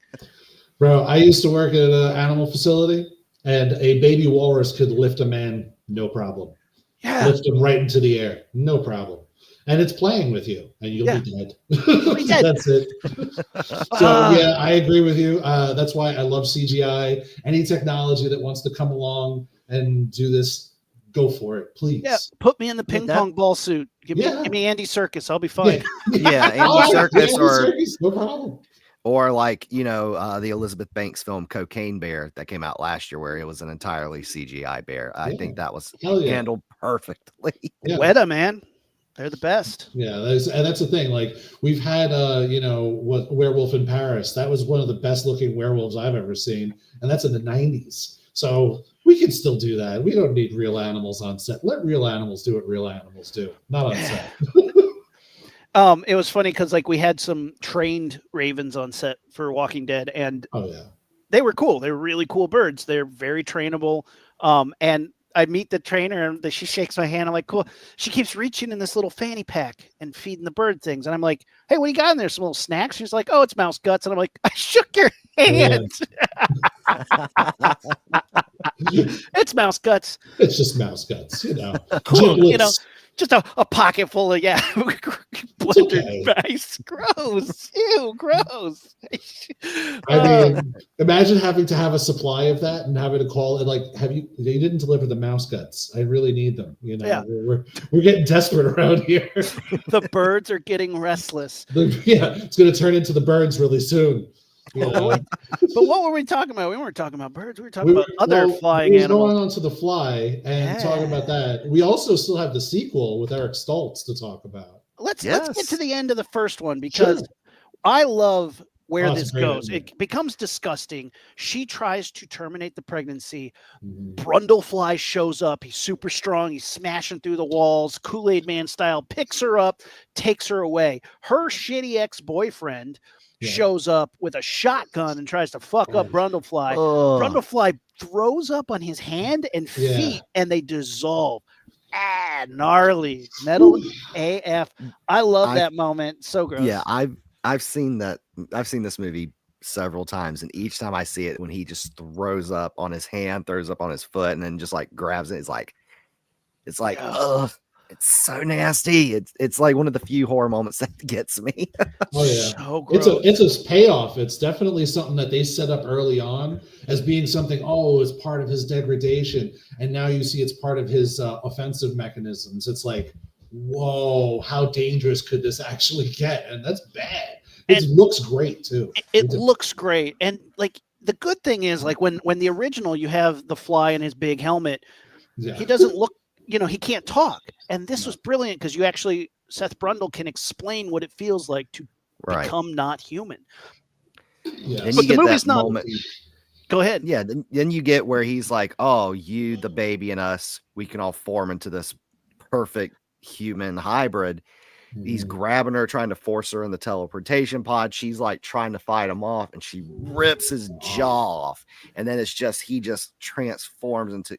Bro, I used to work at an animal facility, and a baby walrus could lift a man, no problem. Yeah. Lift him right into the air, no problem. And it's playing with you, and you'll be dead. That's it. So yeah, I agree with you. That's why I love CGI. Any technology that wants to come along and do this, go for it, please. Yeah, put me in the ping pong ball suit. Give me Andy Serkis. I'll be fine. Yeah, Andy Serkis no problem. Or like, the Elizabeth Banks film Cocaine Bear that came out last year where it was an entirely CGI bear. I think that was handled perfectly. Yeah. Weta, man. They're the best. Yeah, that's the thing. Like we've had, Werewolf in Paris. That was one of the best looking werewolves I've ever seen, and that's in the 90s. So we can still do that. We don't need real animals on set. Let real animals do what real animals do, not on set. It was funny because like we had some trained ravens on set for Walking Dead, and they were cool. They were really cool birds. They're very trainable. And I meet the trainer and she shakes my hand. I'm like, cool. She keeps reaching in this little fanny pack and feeding the bird things. And I'm like, hey, what do you got in there? Some little snacks? She's like, oh, it's mouse guts. And I'm like, I shook your hand. It's mouse guts. It's just mouse guts, Cool. Just a pocket full of blended rice. Gross. Ew, gross. I mean, imagine having to have a supply of that and having to call it like, they didn't deliver the mouse guts. I really need them. We're getting desperate around here. The birds are getting restless. It's going to turn into the birds really soon. But what were we talking about? We weren't talking about birds. We were talking about other flying animals. Going on to the fly and talking about that. We also still have the sequel with Eric Stoltz to talk about. Let's get to the end of the first one because I love where this goes. It becomes disgusting. She tries to terminate the pregnancy. Brundlefly shows up. He's super strong. He's smashing through the walls, Kool-Aid Man style, picks her up, takes her away. Her shitty ex-boyfriend shows up with a shotgun and tries to fuck up Brundlefly. Brundlefly throws up on his hand and feet and they dissolve. Gnarly. Metal AF. I love that moment. So gross. Yeah, I've seen that. I've seen this movie several times, and each time I see it, when he just throws up on his hand, throws up on his foot, and then just like grabs it, it's like, ugh. It's so nasty. It's like one of the few horror moments that gets me. Oh yeah, so gross. It's a payoff. It's definitely something that they set up early on as being something. Oh, it's part of his degradation, and now you see it's part of his offensive mechanisms. It's like, whoa, how dangerous could this actually get? And that's bad. It looks great too. It looks great, and like the good thing is, like when the original, you have the Fly in his big helmet. He doesn't look. He can't talk. And this was brilliant because Seth Brundle can explain what it feels like to become not human. Yeah. But the movie's not. Moment. Go ahead. Yeah. Then you get where he's like, oh, you, the baby, and us, we can all form into this perfect human hybrid. He's grabbing her, trying to force her in the teleportation pod. She's like trying to fight him off, and she rips his jaw off. And then he just transforms into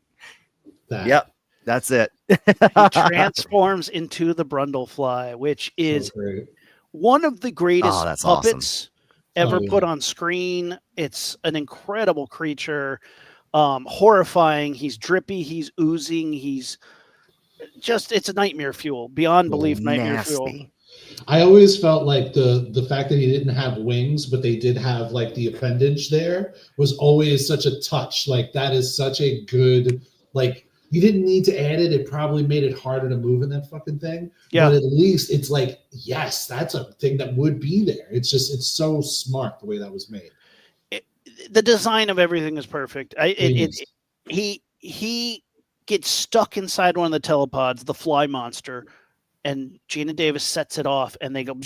that. Yep. That's it. He transforms into the Brundlefly, which is one of the greatest puppets ever put on screen. It's an incredible creature, horrifying. He's drippy. He's oozing. It's a nightmare fuel, beyond belief. Nightmare fuel. I always felt like the fact that he didn't have wings, but they did have like the appendage there was always such a touch. Like that is such a good, like you didn't need to add it. It probably made it harder to move in that fucking thing. Yeah. But at least it's like, yes, that's a thing that would be there. It's just, it's so smart the way that was made. The design of everything is perfect. He gets stuck inside one of the telepods, the fly monster, and Gina Davis sets it off, and they go,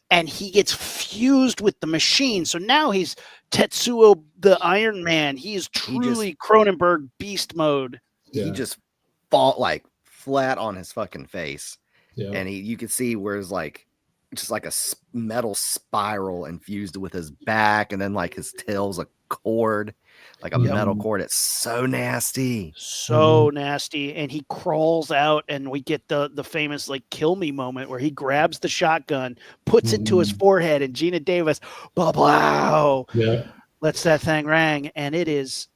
and he gets fused with the machine. So now he's Tetsuo the Iron Man. He is truly Cronenberg beast mode. He just fought like flat on his fucking face, and you could see where it's like just like a metal spiral infused with his back, and then like his tail's a cord, like a metal cord. It's so nasty, nasty. And he crawls out, and we get the famous like kill me moment where he grabs the shotgun, puts it to his forehead, and Gina Davis, blah, lets that thing ring, and it's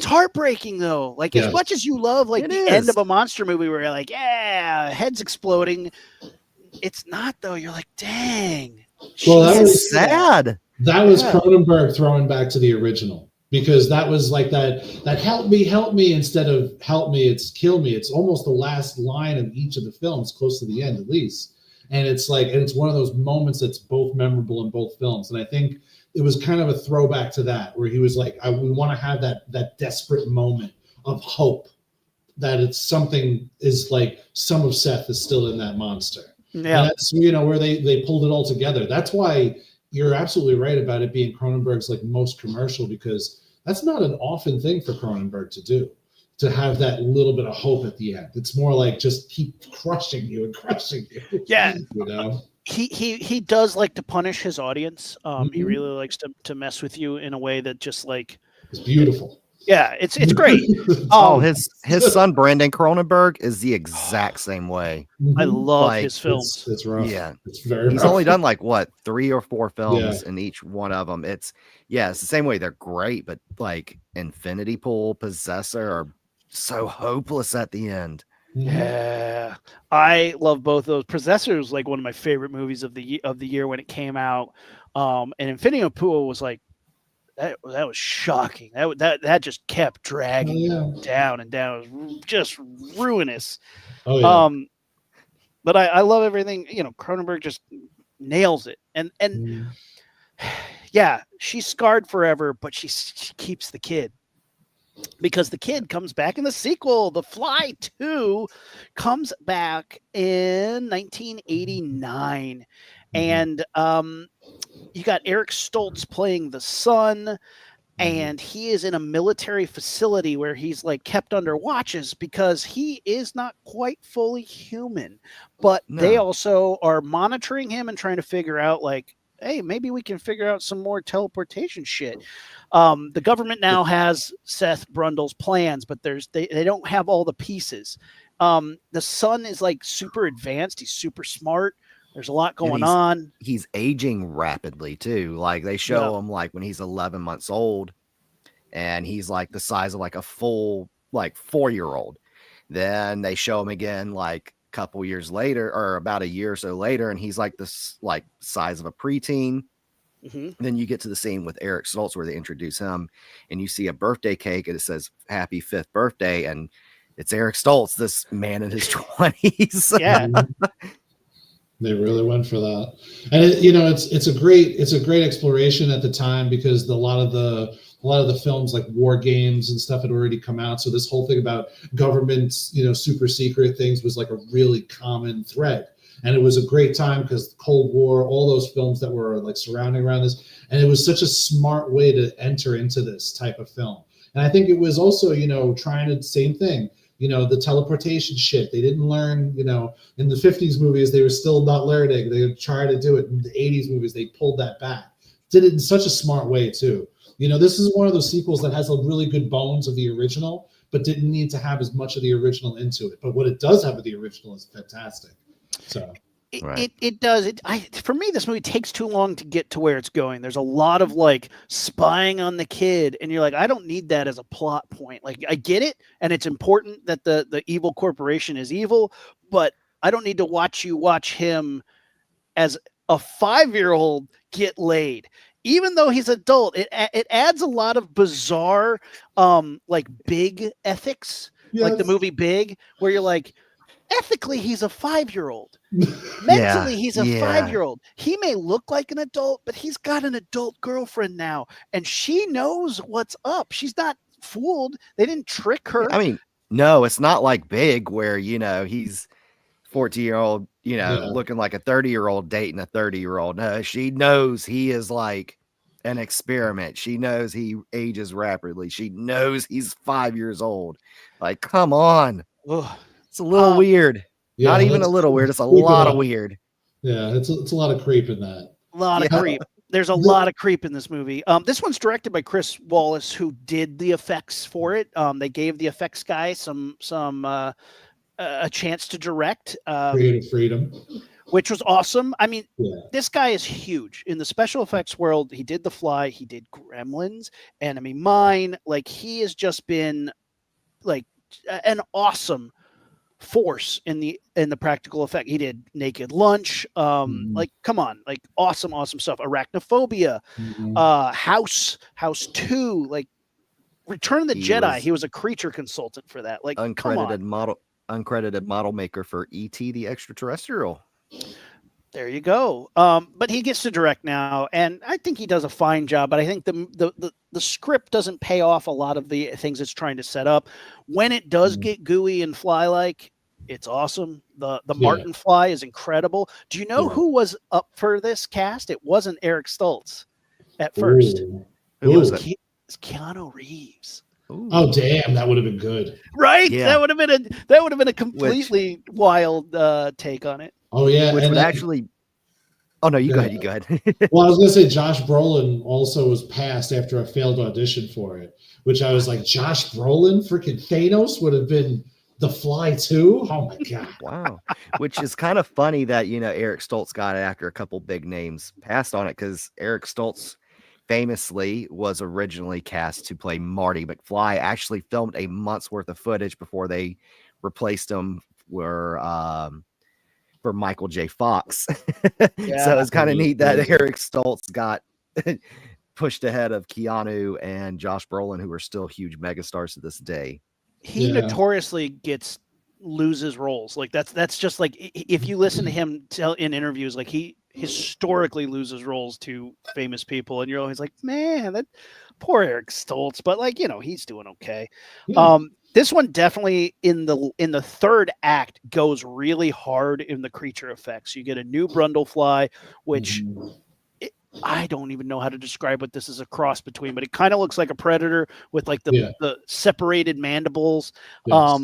heartbreaking though. Like as much as you love like the end of a monster movie where you're like, yeah, heads exploding, it's not though. You're like, dang. Well, that was sad. That was Cronenberg throwing back to the original, because that was like that help me instead of help me, it's kill me. It's almost the last line of each of the films, close to the end at least. And it's like, and it's one of those moments that's both memorable in both films. And I think it was kind of a throwback to that, where he was like, we want to have that desperate moment of hope that it's something is like some of Seth is still in that monster. Yeah, and that's where they pulled it all together. That's why you're absolutely right about it being Cronenberg's like most commercial, because that's not an often thing for Cronenberg to do, to have that little bit of hope at the end. It's more like just keep crushing you. Yeah, he does like to punish his audience. He really likes to mess with you in a way that just like it's beautiful. Yeah, it's great. His son Brandon Cronenberg is the exact same way. I love his films. It's rough. Yeah, it's very. He's rough. only done like 3 or 4 films in each one of them. It's the same way. They're great, but like Infinity Pool, Possessor are so hopeless at the end. Yeah, I love both those. Possessor was like one of my favorite movies of the year when it came out, and Infinity Pool was like. That was shocking. That just kept dragging down and down. It was just ruinous. But I love everything. Cronenberg just nails it. And yeah, she's scarred forever, but she keeps the kid, because the kid comes back in the sequel. The Fly 2 comes back in 1989, and you got Eric Stoltz playing the son, and he is in a military facility where he's like kept under watches because he is not quite fully human, but they also are monitoring him and trying to figure out like, hey, maybe we can figure out some more teleportation shit. The government now has Seth Brundle's plans, but they don't have all the pieces. The son is like super advanced. He's super smart. There's a lot going on. He's aging rapidly too. Like they show him like when he's 11 months old, and he's like the size of like a full like 4-year-old. Then they show him again like a couple years later, or about a year or so later, and he's like this like size of a preteen. Then you get to the scene with Eric Stoltz where they introduce him, and you see a birthday cake and it says "Happy 5th birthday," and it's Eric Stoltz, this man in his 20s. Yeah. They really went for that, and it's a great exploration at the time, because a lot of the films like War Games and stuff had already come out. So this whole thing about governments, super secret things was like a really common thread, and it was a great time because the Cold War, all those films that were like surrounding around this, and it was such a smart way to enter into this type of film. And I think it was also trying to same thing. The teleportation shit. They didn't learn, in the 50s movies, they were still not learning. They would try to do it. In the 80s movies, they pulled that back. Did it in such a smart way, too. This is one of those sequels that has a really good bones of the original, but didn't need to have as much of the original into it. But what it does have of the original is fantastic. So. It does. For me, this movie takes too long to get to where it's going. There's a lot of like spying on the kid, and you're like, I don't need that as a plot point. Like, I get it, and it's important that the evil corporation is evil, but I don't need to watch you watch him as a 5-year-old get laid. Even though he's adult, it adds a lot of bizarre, like Big ethics, like the Yes. movie Big, where you're like, ethically, he's a 5-year-old. Yeah, Mentally, he's a yeah. 5-year-old. He may look like an adult, but he's got an adult girlfriend now, and she knows what's up. She's not fooled. They didn't trick her. I mean, no, it's not like Big where, he's 14-year-old, Yeah. looking like a 30-year-old dating a 30-year-old. No, she knows he is like an experiment. She knows he ages rapidly. She knows he's 5 years old. Like, come on. Ugh. It's a little weird. Yeah, Not even a let's little weird. It's a creep it lot of up. weird. Yeah, it's a lot of creep in that. A lot of Yeah. creep. There's a lot of creep in this movie. This one's directed by Chris Wallace, who did the effects for it. They gave the effects guy a chance to direct, Creative freedom. which was awesome. I mean, Yeah. this guy is huge in the special effects world. He did The Fly, he did Gremlins, Enemy Mine. Like, he has just been like an awesome force in the practical effect. He did Naked Lunch. Like, come on, like awesome stuff. Arachnophobia, House 2, like Return of the Jedi. He was a creature consultant for that. Like, uncredited model maker for E.T. the Extraterrestrial. There you go. But he gets to direct now, and I think he does a fine job. But I think the script doesn't pay off a lot of the things it's trying to set up. When it does get gooey and fly-like, it's awesome. The Martin fly is incredible. Do you know who was up for this cast? It wasn't Eric Stoltz at first. Who was it? It's Keanu Reeves. Ooh. Oh damn, that would have been good. Right? Yeah. That would have been a completely wild take on it. Oh yeah, Which and would then, actually. Oh no, you go ahead. You go ahead. well, I was gonna say Josh Brolin also was passed after a failed audition for it, which I was like, Josh Brolin, freaking Thanos would have been The Fly too. Oh my god. Wow. Which is kind of funny that, Eric Stoltz got it after a couple big names passed on it, because Eric Stoltz famously was originally cast to play Marty McFly, actually filmed a month's worth of footage before they replaced him for Michael J. Fox. So it's kind of neat that Eric Stoltz got pushed ahead of Keanu and Josh Brolin, who are still huge megastars to this day. He notoriously loses roles. Like that's just like, if you listen to him tell in interviews, like he historically loses roles to famous people, and you're always like, man, that poor Eric Stoltz. But like, he's doing okay. Yeah. This one definitely in the third act goes really hard in the creature effects. You get a new Brundlefly, which I don't even know how to describe what this is a cross between, but it kind of looks like a predator with like the separated mandibles. Yes.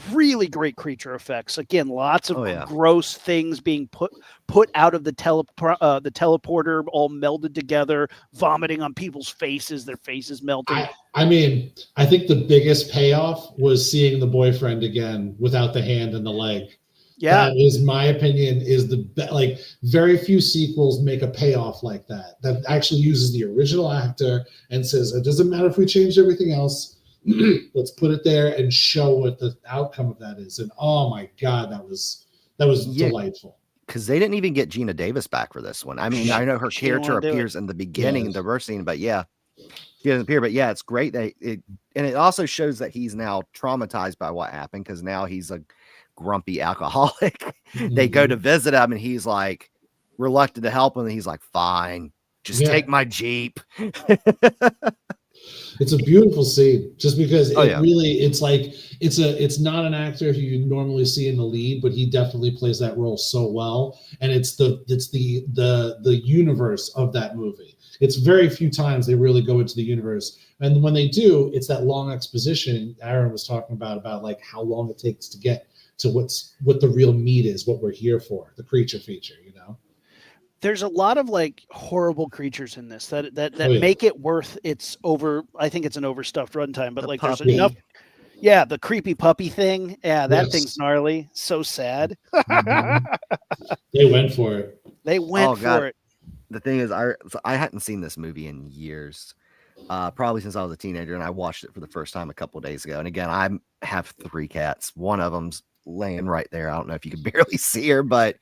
Really great creature effects. Again, lots of Oh, yeah. gross things being put out of the teleporter, all melded together, vomiting on people's faces, their faces melting. I mean, I think the biggest payoff was seeing the boyfriend again without the hand and the leg. Yeah. That is my opinion, is like very few sequels make a payoff like that actually uses the original actor and says, it doesn't matter if we change everything else. Let's put it there and show what the outcome of that is. And oh my god, that was delightful. Because they didn't even get Gina Davis back for this one. I mean, I know her She didn't character wanna do appears in the beginning, the first scene, but yeah, she doesn't appear. But yeah, it's great that and it also shows that he's now traumatized by what happened, because now he's a grumpy alcoholic. They go to visit him, and he's like reluctant to help him, and he's like, "Fine, just take my Jeep." It's a beautiful scene, just because really, it's like it's not an actor who you normally see in the lead, but he definitely plays that role so well, and it's the universe of that movie. It's very few times they really go into the universe, and when they do, it's that long exposition Aaron was talking about like how long it takes to get to what the real meat is, what we're here for, the creature feature, There's a lot of like horrible creatures in this that make it worth its over. I think it's an overstuffed runtime, but like there's enough. Yeah, the creepy puppy thing. Yeah, that thing's gnarly. So sad. They went for it. They went for it. The thing is, I hadn't seen this movie in years, probably since I was a teenager, and I watched it for the first time a couple of days ago. And again, I have 3 cats. One of them's laying right there. I don't know if you can barely see her, but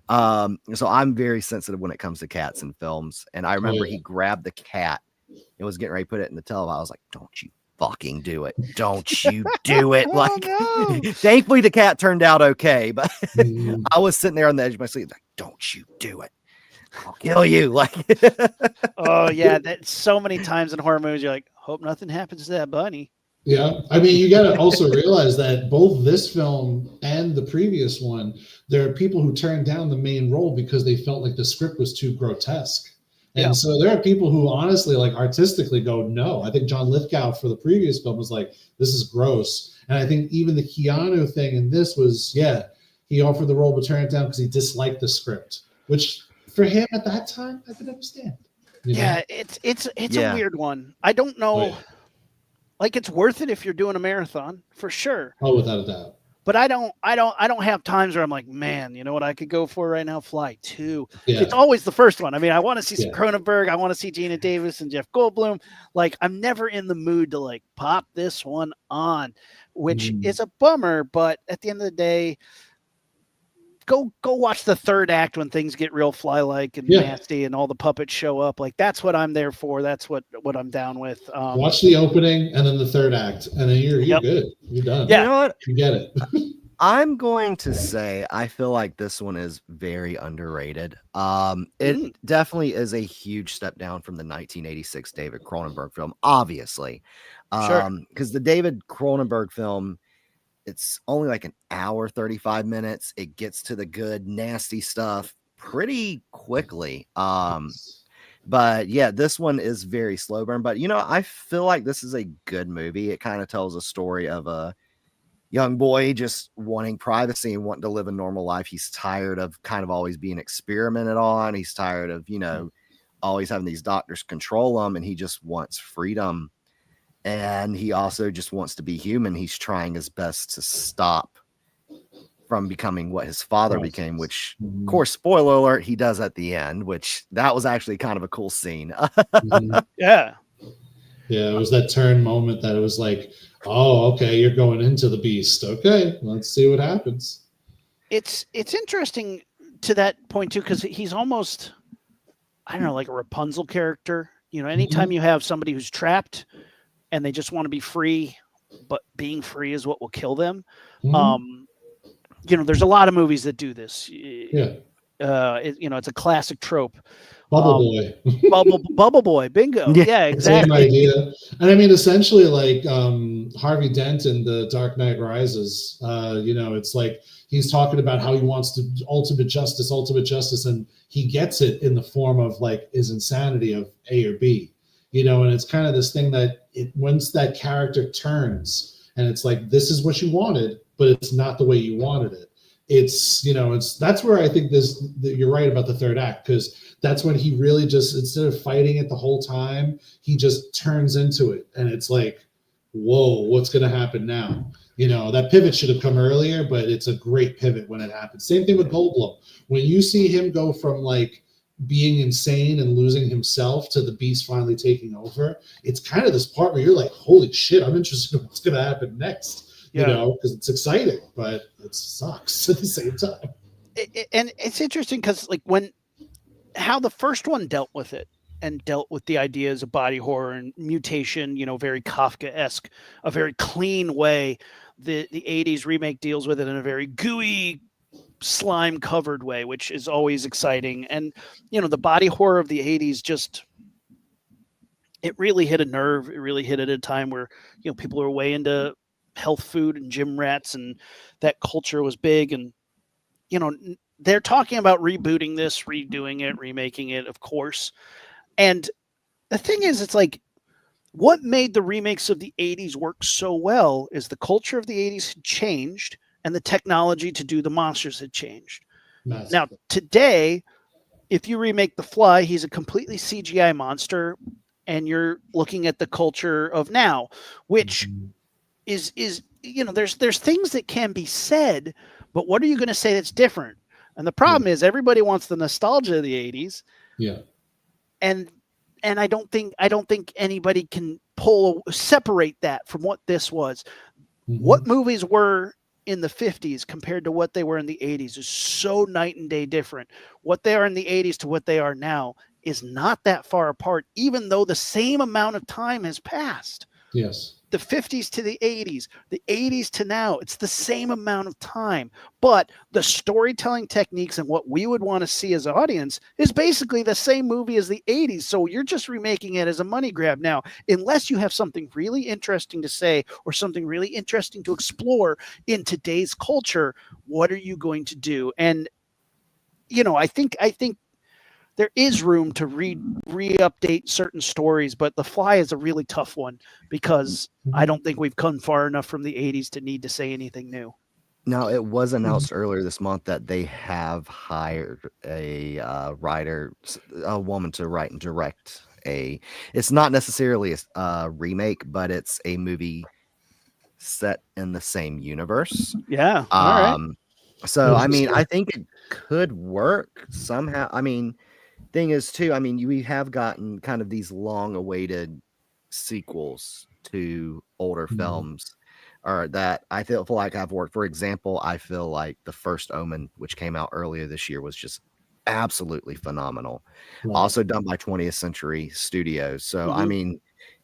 so I'm very sensitive when it comes to cats in films. And I remember he grabbed the cat and was getting ready to put it in the tub. I was like, don't you fucking do it. Don't you do it. Like, no. Thankfully the cat turned out okay, but I was sitting there on the edge of my seat like, don't you do it. I'll kill you. Like, oh yeah, that so many times in horror movies, you're like, hope nothing happens to that bunny. Yeah, I mean, you got to also realize that both this film and the previous one, there are people who turned down the main role because they felt like the script was too grotesque. And so there are people who honestly, like, artistically go, no. I think John Lithgow for the previous film was like, this is gross. And I think even the Keanu thing in this was, he offered the role but turned it down because he disliked the script, which for him at that time, I could understand. You know? Yeah, it's a weird one. I don't know. Right. Like, it's worth it if you're doing a marathon for sure. Oh, without a doubt. But I don't have times where I'm like, man, you know what I could go for right now? Fly 2. Yeah. It's always the first one. I mean, I want to see some Cronenberg. I want to see Gina Davis and Jeff Goldblum. Like, I'm never in the mood to like pop this one on, which is a bummer. But at the end of the day, go watch the third act when things get real fly-like and nasty and all the puppets show up. Like, that's what I'm there for. That's what I'm down with. Watch the opening and then the third act, and then you're good. You're done. Yeah. You know what? You get it. I'm going to say I feel like this one is very underrated. It definitely is a huge step down from the 1986 David Cronenberg film, obviously. Because the David Cronenberg film, it's only like an hour, 35 minutes. It gets to the good, nasty stuff pretty quickly. But yeah, this one is very slow burn. But, you know, I feel like this is a good movie. It kind of tells a story of a young boy just wanting privacy and wanting to live a normal life. He's tired of kind of always being experimented on. He's tired of, you know, always having these doctors control him, and he just wants freedom. And he also just wants to be human. He's trying his best to stop from becoming what his father became, which, of course, spoiler alert, he does at the end, which that was actually kind of a cool scene. Yeah. Yeah, it was that turn moment that it was like, oh, okay, you're going into the beast. Okay, let's see what happens. It's interesting to that point, too, because he's almost, I don't know, like a Rapunzel character. You know, anytime you have somebody who's trapped and they just want to be free, but being free is what will kill them. You know, there's a lot of movies that do this. Yeah. You know, it's a classic trope. Bubble Boy. Bubble Boy. Bingo. Yeah, exactly. Same idea. And I mean, essentially, like Harvey Dent in The Dark Knight Rises, you know, it's like he's talking about how he wants to ultimate justice, and he gets it in the form of like his insanity of A or B. You know, and it's kind of this thing that once that character turns and it's like, this is what you wanted, but it's not the way you wanted it. It's, you know, that's where I think you're right about the third act, because that's when he really just, instead of fighting it the whole time, he just turns into it. And it's like, whoa, what's going to happen now? You know, that pivot should have come earlier, but it's a great pivot when it happens. Same thing with Goldblum. When you see him go from like being insane and losing himself to the beast finally taking over, it's kind of this part where you're like, holy shit, I'm interested in what's going to happen next, you know, because it's exciting, but it sucks at the same time. And it's interesting because like how the first one dealt with it and dealt with the ideas of body horror and mutation, you know, very Kafka-esque, a very clean way. The 80s remake deals with it in a very gooey, slime covered way, which is always exciting. And you know, the body horror of the 80s just, it really hit a nerve. It really hit at a time where, you know, people were way into health food and gym rats, and that culture was big. And you know, they're talking about rebooting this, redoing it, remaking it, of course. And the thing is, it's like, what made the remakes of the 80s work so well is the culture of the 80s had changed, and the technology to do the monsters had changed. Massive. Now, today, if you remake The Fly, he's a completely CGI monster, and you're looking at the culture of now, which is you know, there's things that can be said, but what are you going to say that's different? And the problem is everybody wants the nostalgia of the 80s. Yeah. And I don't think anybody can separate that from what this was. What movies were in the 50s compared to what they were in the 80s is so night and day different. What they are in the 80s to what they are now is not that far apart, even though the same amount of time has passed. Yes. The 50s to the 80s to now, it's the same amount of time. But the storytelling techniques and what we would want to see as an audience is basically the same movie as the 80s. So you're just remaking it as a money grab now, unless you have something really interesting to say or something really interesting to explore in today's culture. What are you going to do? And, I think there is room to re-update certain stories, but The Fly is a really tough one because I don't think we've come far enough from the 80s to need to say anything new. Now, it was announced earlier this month that they have hired a a woman to write and direct it's not necessarily a remake, but it's a movie set in the same universe. Yeah. All right. So, I mean, I think it could work somehow. I mean, thing is too, I mean, we have gotten kind of these long awaited sequels to older films, or that I feel like I've worked. For example, I feel like The First Omen, which came out earlier this year, was just absolutely phenomenal. Also done by 20th Century Studios. So I mean,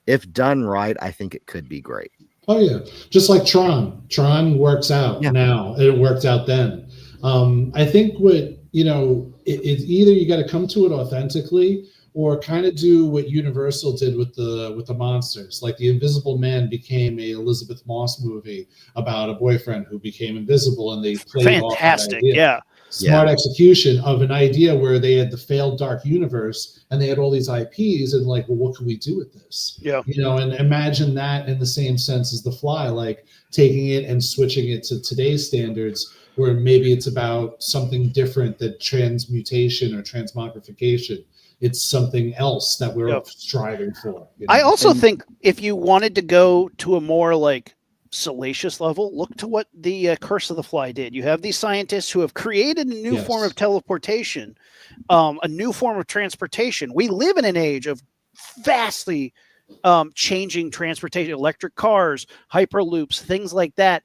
if done right, I think it could be great. Oh yeah, just like Tron. Tron works out now. It worked out then. I think what it's either you got to come to it authentically, or kind of do what Universal did with the monsters. Like The Invisible Man became a Elizabeth Moss movie about a boyfriend who became invisible, and they played fantastic. Off that idea. Smart execution of an idea where they had the failed dark universe and they had all these IPs, and like, well, what can we do with this? Yeah. And imagine that in the same sense as The Fly, like taking it and switching it to today's standards, where maybe it's about something different, that transmutation or transmogrification. It's something else that we're striving for. I also think if you wanted to go to a more like salacious level, look to what the Curse of the Fly did. You have these scientists who have created a new form of teleportation, a new form of transportation. We live in an age of vastly changing transportation, electric cars, hyperloops, things like that.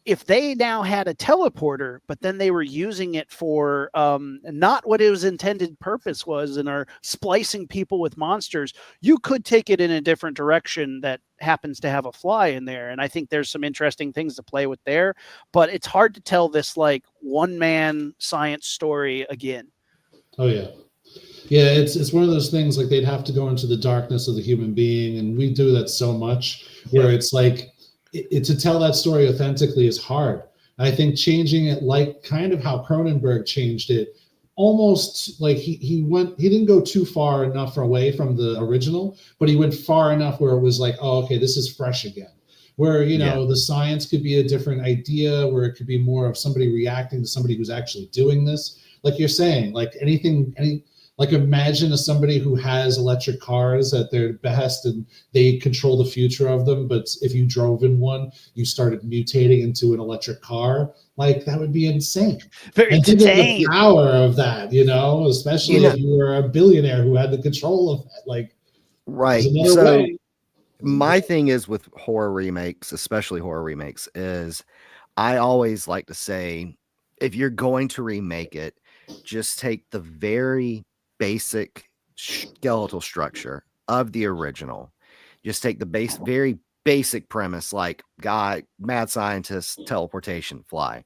If they now had a teleporter, but then they were using it for not what it was intended purpose was, and are splicing people with monsters, you could take it in a different direction that happens to have a fly in there. And I think there's some interesting things to play with there, but it's hard to tell this like one-man science story again. Oh yeah. Yeah, it's one of those things, like they'd have to go into the darkness of the human being, and we do that so much, where it's like, to tell that story authentically is hard. I think changing it, like kind of how Cronenberg changed it, almost like he didn't go too far enough away from the original, but he went far enough where it was like, oh, okay, this is fresh again. Where, the science could be a different idea, where it could be more of somebody reacting to somebody who's actually doing this. Like you're saying, like like imagine somebody who has electric cars at their behest and they control the future of them. But if you drove in one, you started mutating into an electric car. Like that would be insane. Very insane. The power of that, especially if you were a billionaire who had the control of that. Like, right. So my thing is with horror remakes, especially horror remakes, is I always like to say, if you're going to remake it, just take the very basic skeletal structure of the original. Just take the very basic premise, like guy, mad scientist, teleportation, fly.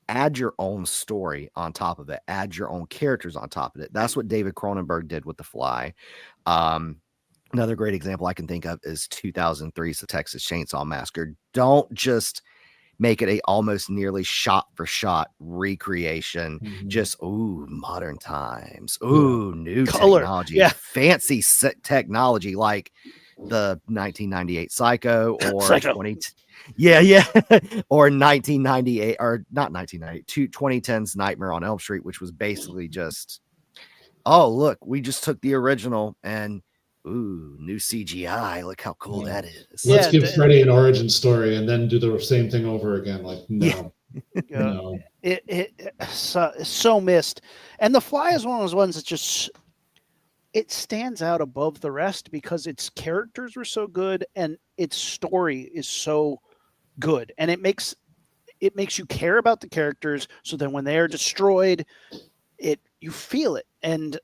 Add your own story on top of it. Add your own characters on top of it. That's what David Cronenberg did with The Fly. Another great example I can think of is 2003's The Texas Chainsaw Massacre. Don't just make it a almost nearly shot for shot recreation. Just modern times, new color, technology, fancy technology, like the 1998 Psycho or Psycho. or 1998 or not 1998 2010's Nightmare on Elm Street, which was basically just, oh look, we just took the original and new CGI. Look how cool that is. Let's give Freddy an origin story and then do the same thing over again. Like, no. No. It's so missed. And The Fly is one of those ones that just, it stands out above the rest because its characters were so good and its story is so good. And it makes it makes you care about the characters. So then when they are destroyed, you feel it. And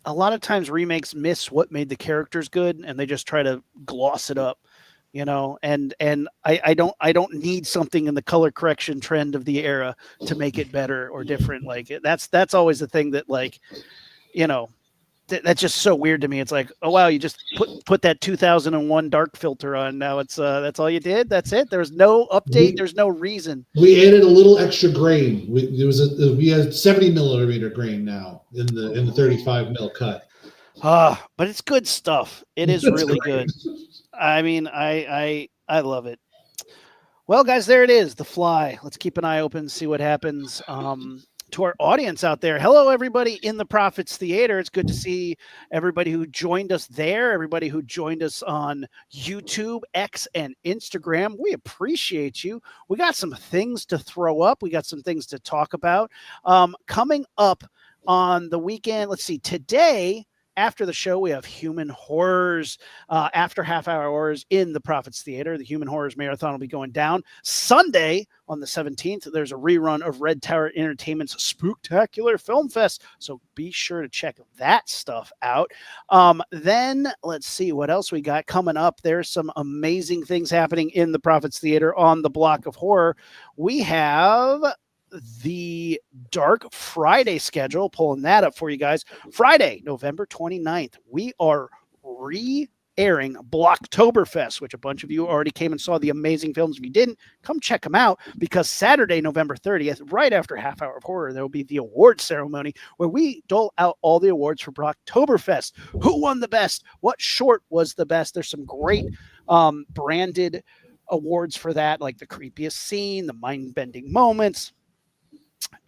a lot of times remakes miss what made the characters good, and they just try to gloss it up, and I don't need something in the color correction trend of the era to make it better or different. Like that's always the thing that, like, that's just so weird to me. It's like, oh wow, you just put that 2001 dark filter on. Now it's that's all you did. That's it. There's no update. There's no reason. We added a little extra grain. We had 70 millimeter grain now in the 35 mil cut. But it's good stuff. It is really good. I mean, I love it. Well, guys, there it is, The Fly. Let's keep an eye open, see what happens. To our audience out there, hello, everybody in the Prophets Theater. It's good to see everybody who joined us there, everybody who joined us on YouTube, X, and Instagram. We appreciate you. We got some things to throw up. We got some things to talk about. Coming up on the weekend, let's see, today, after the show, we have Human Horrors, after half hour hours in the Prophets Theater. The Human Horrors Marathon will be going down. Sunday, on the 17th, there's a rerun of Red Tower Entertainment's Spooktacular Film Fest. So be sure to check that stuff out. Then let's see what else we got coming up. There's some amazing things happening in the Prophets Theater on the block of horror. We have the Dark Friday schedule, pulling that up for you guys. Friday, November 29th, we are re-airing Blocktoberfest, which a bunch of you already came and saw the amazing films. If you didn't, come check them out, because Saturday, November 30th, right after Half Hour of Horror, there will be the award ceremony where we dole out all the awards for Blocktoberfest. Who won the best? What short was the best? There's some great branded awards for that, like the creepiest scene, the mind-bending moments.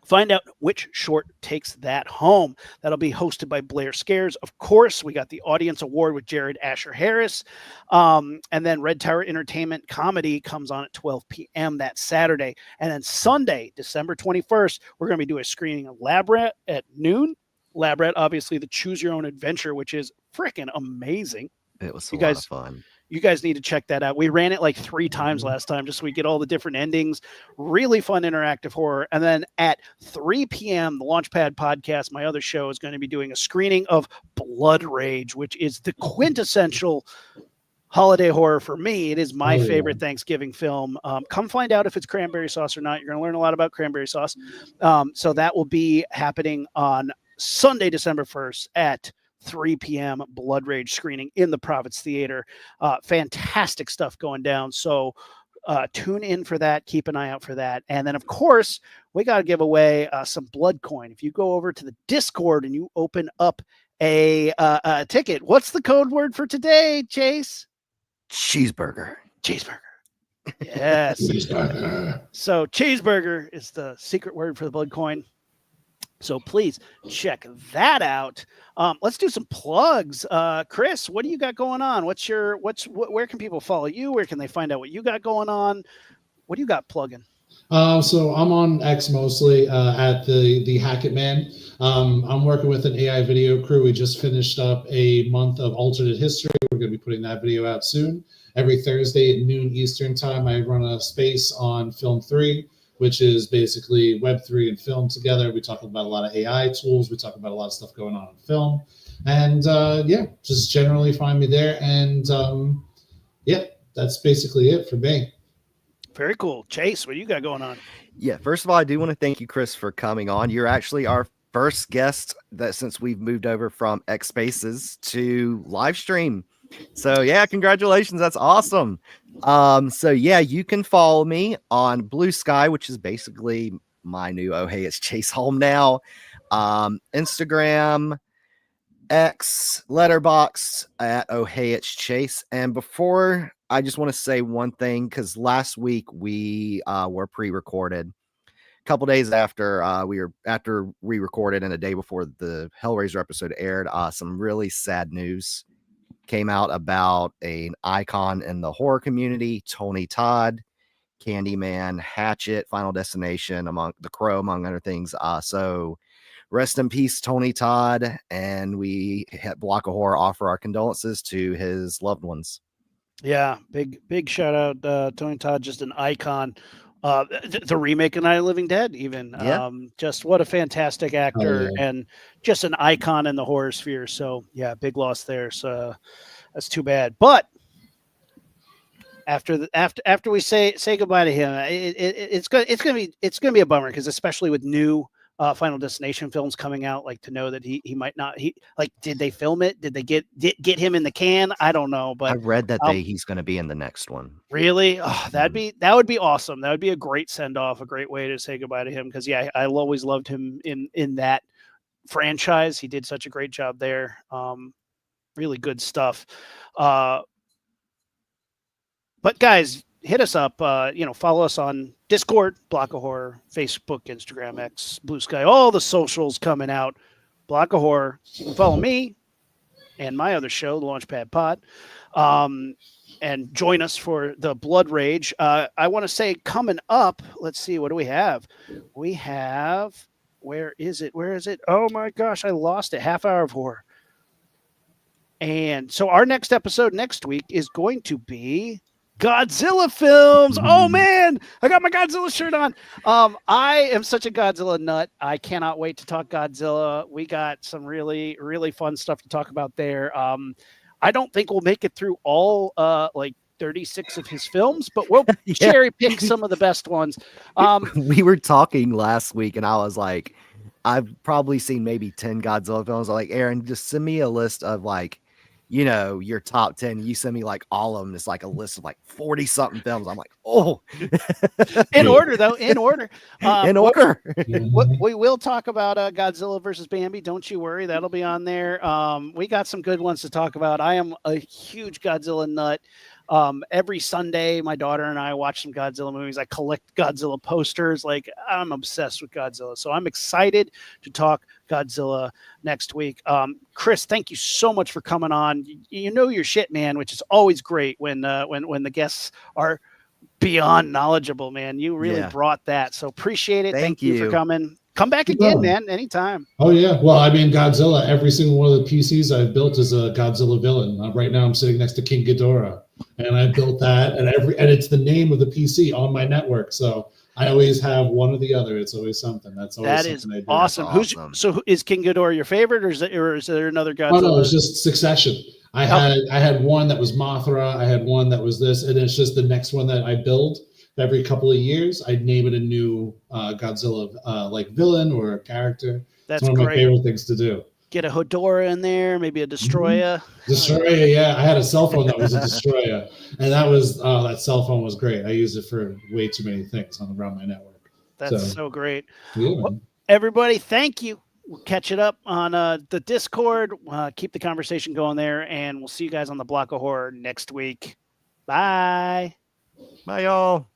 Find out which short takes that home. That'll be hosted by Blair Scares. Of course, we got the Audience Award with Jared Asher Harris. And then Red Tower Entertainment Comedy comes on at 12 p.m. that Saturday. And then Sunday, December 21st, we're going to be doing a screening of Lab Rat at noon. Lab Rat, obviously, the Choose Your Own Adventure, which is freaking amazing. It was a lot of fun. You guys need to check that out. We ran it like 3 times last time just so we get all the different endings. Really fun interactive horror. And then at 3 p.m., the Launchpad Podcast, my other show, is going to be doing a screening of Blood Rage, which is the quintessential holiday horror for me. It is my favorite Thanksgiving film. Come find out if it's cranberry sauce or not. You're going to learn a lot about cranberry sauce. So that will be happening on Sunday, December 1st at 3 p.m. Blood Rage screening in the Prophets Theater. Fantastic stuff going down. So tune in for that. Keep an eye out for that. And then, of course, we got to give away some blood coin. If you go over to the Discord and you open up a ticket, what's the code word for today, Chase? Cheeseburger. Cheeseburger. Yes. Cheeseburger. So cheeseburger is the secret word for the blood coin. So please check that out. Let's do some plugs. Chris, what do you got going on? Where can people follow you? Where can they find out what you got going on? What do you got plugging? So I'm on X mostly at the Hackett Man. I'm working with an AI video crew. We just finished up a month of alternate history. We're going to be putting that video out soon. Every Thursday at noon Eastern time, I run a space on Film 3, which is basically Web3 and film together. We talk about a lot of AI tools. We talk about a lot of stuff going on in film. And just generally find me there. And that's basically it for me. Very cool. Chase, what do you got going on? Yeah, first of all, I do want to thank you, Chris, for coming on. You're actually our first guest that since we've moved over from X Spaces to live stream. So yeah, congratulations. That's awesome. You can follow me on Blue Sky, which is basically my new oh hey, it's Chase Holm now. Instagram, X, Letterboxd at oh hey, it's Chase. And before, I just want to say one thing, because last week we were pre-recorded. A couple days after we recorded and a day before the Hellraiser episode aired, some really sad news came out about an icon in the horror community, Tony Todd, Candyman, Hatchet, Final Destination, among The Crow, among other things. So rest in peace, Tony Todd. And we at Block of Horror offer our condolences to his loved ones. Yeah, big shout out, Tony Todd, just an icon The remake of Night of the Living Dead, even. Yeah. Just what a fantastic actor yeah. and just an icon in the horror sphere. So yeah, big loss there. So that's too bad. But after we say goodbye to him, it's gonna be a bummer because especially with new Final Destination films coming out, like to know that he might not did they film it? Did they get him in the can? I don't know, I but read that he's going to be in the next one. really, that would be awesome. That would be a great send off, a great way to say goodbye to him because yeah, I always loved him in that franchise. He did such a great job there. Really good stuff. But guys, hit us up. Follow us on Discord, Block of Horror, Facebook, Instagram, X, Blue Sky, all the socials coming out. Block of Horror. You can follow me and my other show, the Launchpad Pod, and join us for the Blood Rage. I want to say coming up. Let's see, what do we have? We have. Where is it? Oh my gosh, I lost it. Half hour of horror. And so our next episode next week is going to be Godzilla films. Oh man, I got my Godzilla shirt on. I am such a Godzilla nut. I cannot wait to talk Godzilla. We got some really, really fun stuff to talk about there. I don't think we'll make it through all 36 of his films, but we'll cherry pick some of the best ones. We were talking last week and I was like, I've probably seen maybe 10 Godzilla films. I'm like, Aaron, just send me a list of your top 10. You send me all of them. It's like a list of 40 something films. I'm like, oh, in order though, in order. In order. We will talk about Godzilla versus Bambi. Don't you worry. That'll be on there. We got some good ones to talk about. I am a huge Godzilla nut. Every Sunday, my daughter and I watch some Godzilla movies. I collect Godzilla posters. I'm obsessed with Godzilla. So I'm excited to talk Godzilla next week. Chris, thank you so much for coming on. You know your shit, man, which is always great when the guests are beyond knowledgeable, man. You really brought that. So appreciate it. Thank you for coming. Come back again, man, anytime. Oh yeah. Well, I mean, Godzilla, every single one of the PCs I've built is a Godzilla villain. Right now I'm sitting next to King Ghidorah, and I built that, and it's the name of the PC on my network. So I always have one or the other. It's always something. That's always something I do. Awesome. So is King Ghidorah your favorite, or is there another Godzilla? Oh no, it's just succession. I had one that was Mothra. I had one that was this, and it's just the next one that I build. Every couple of years, I'd name it a new Godzilla villain or a character. That's one of my favorite things to do. Get a Hedorah in there, maybe a Destroyer. Destroyer, yeah. I had a cell phone that was a Destroyer, and that cell phone was great. I used it for way too many things around my network. That's so great. Yeah. Well, everybody, thank you. We'll catch it up on the Discord. Keep the conversation going there, and we'll see you guys on the Block of Horror next week. Bye. Bye, y'all.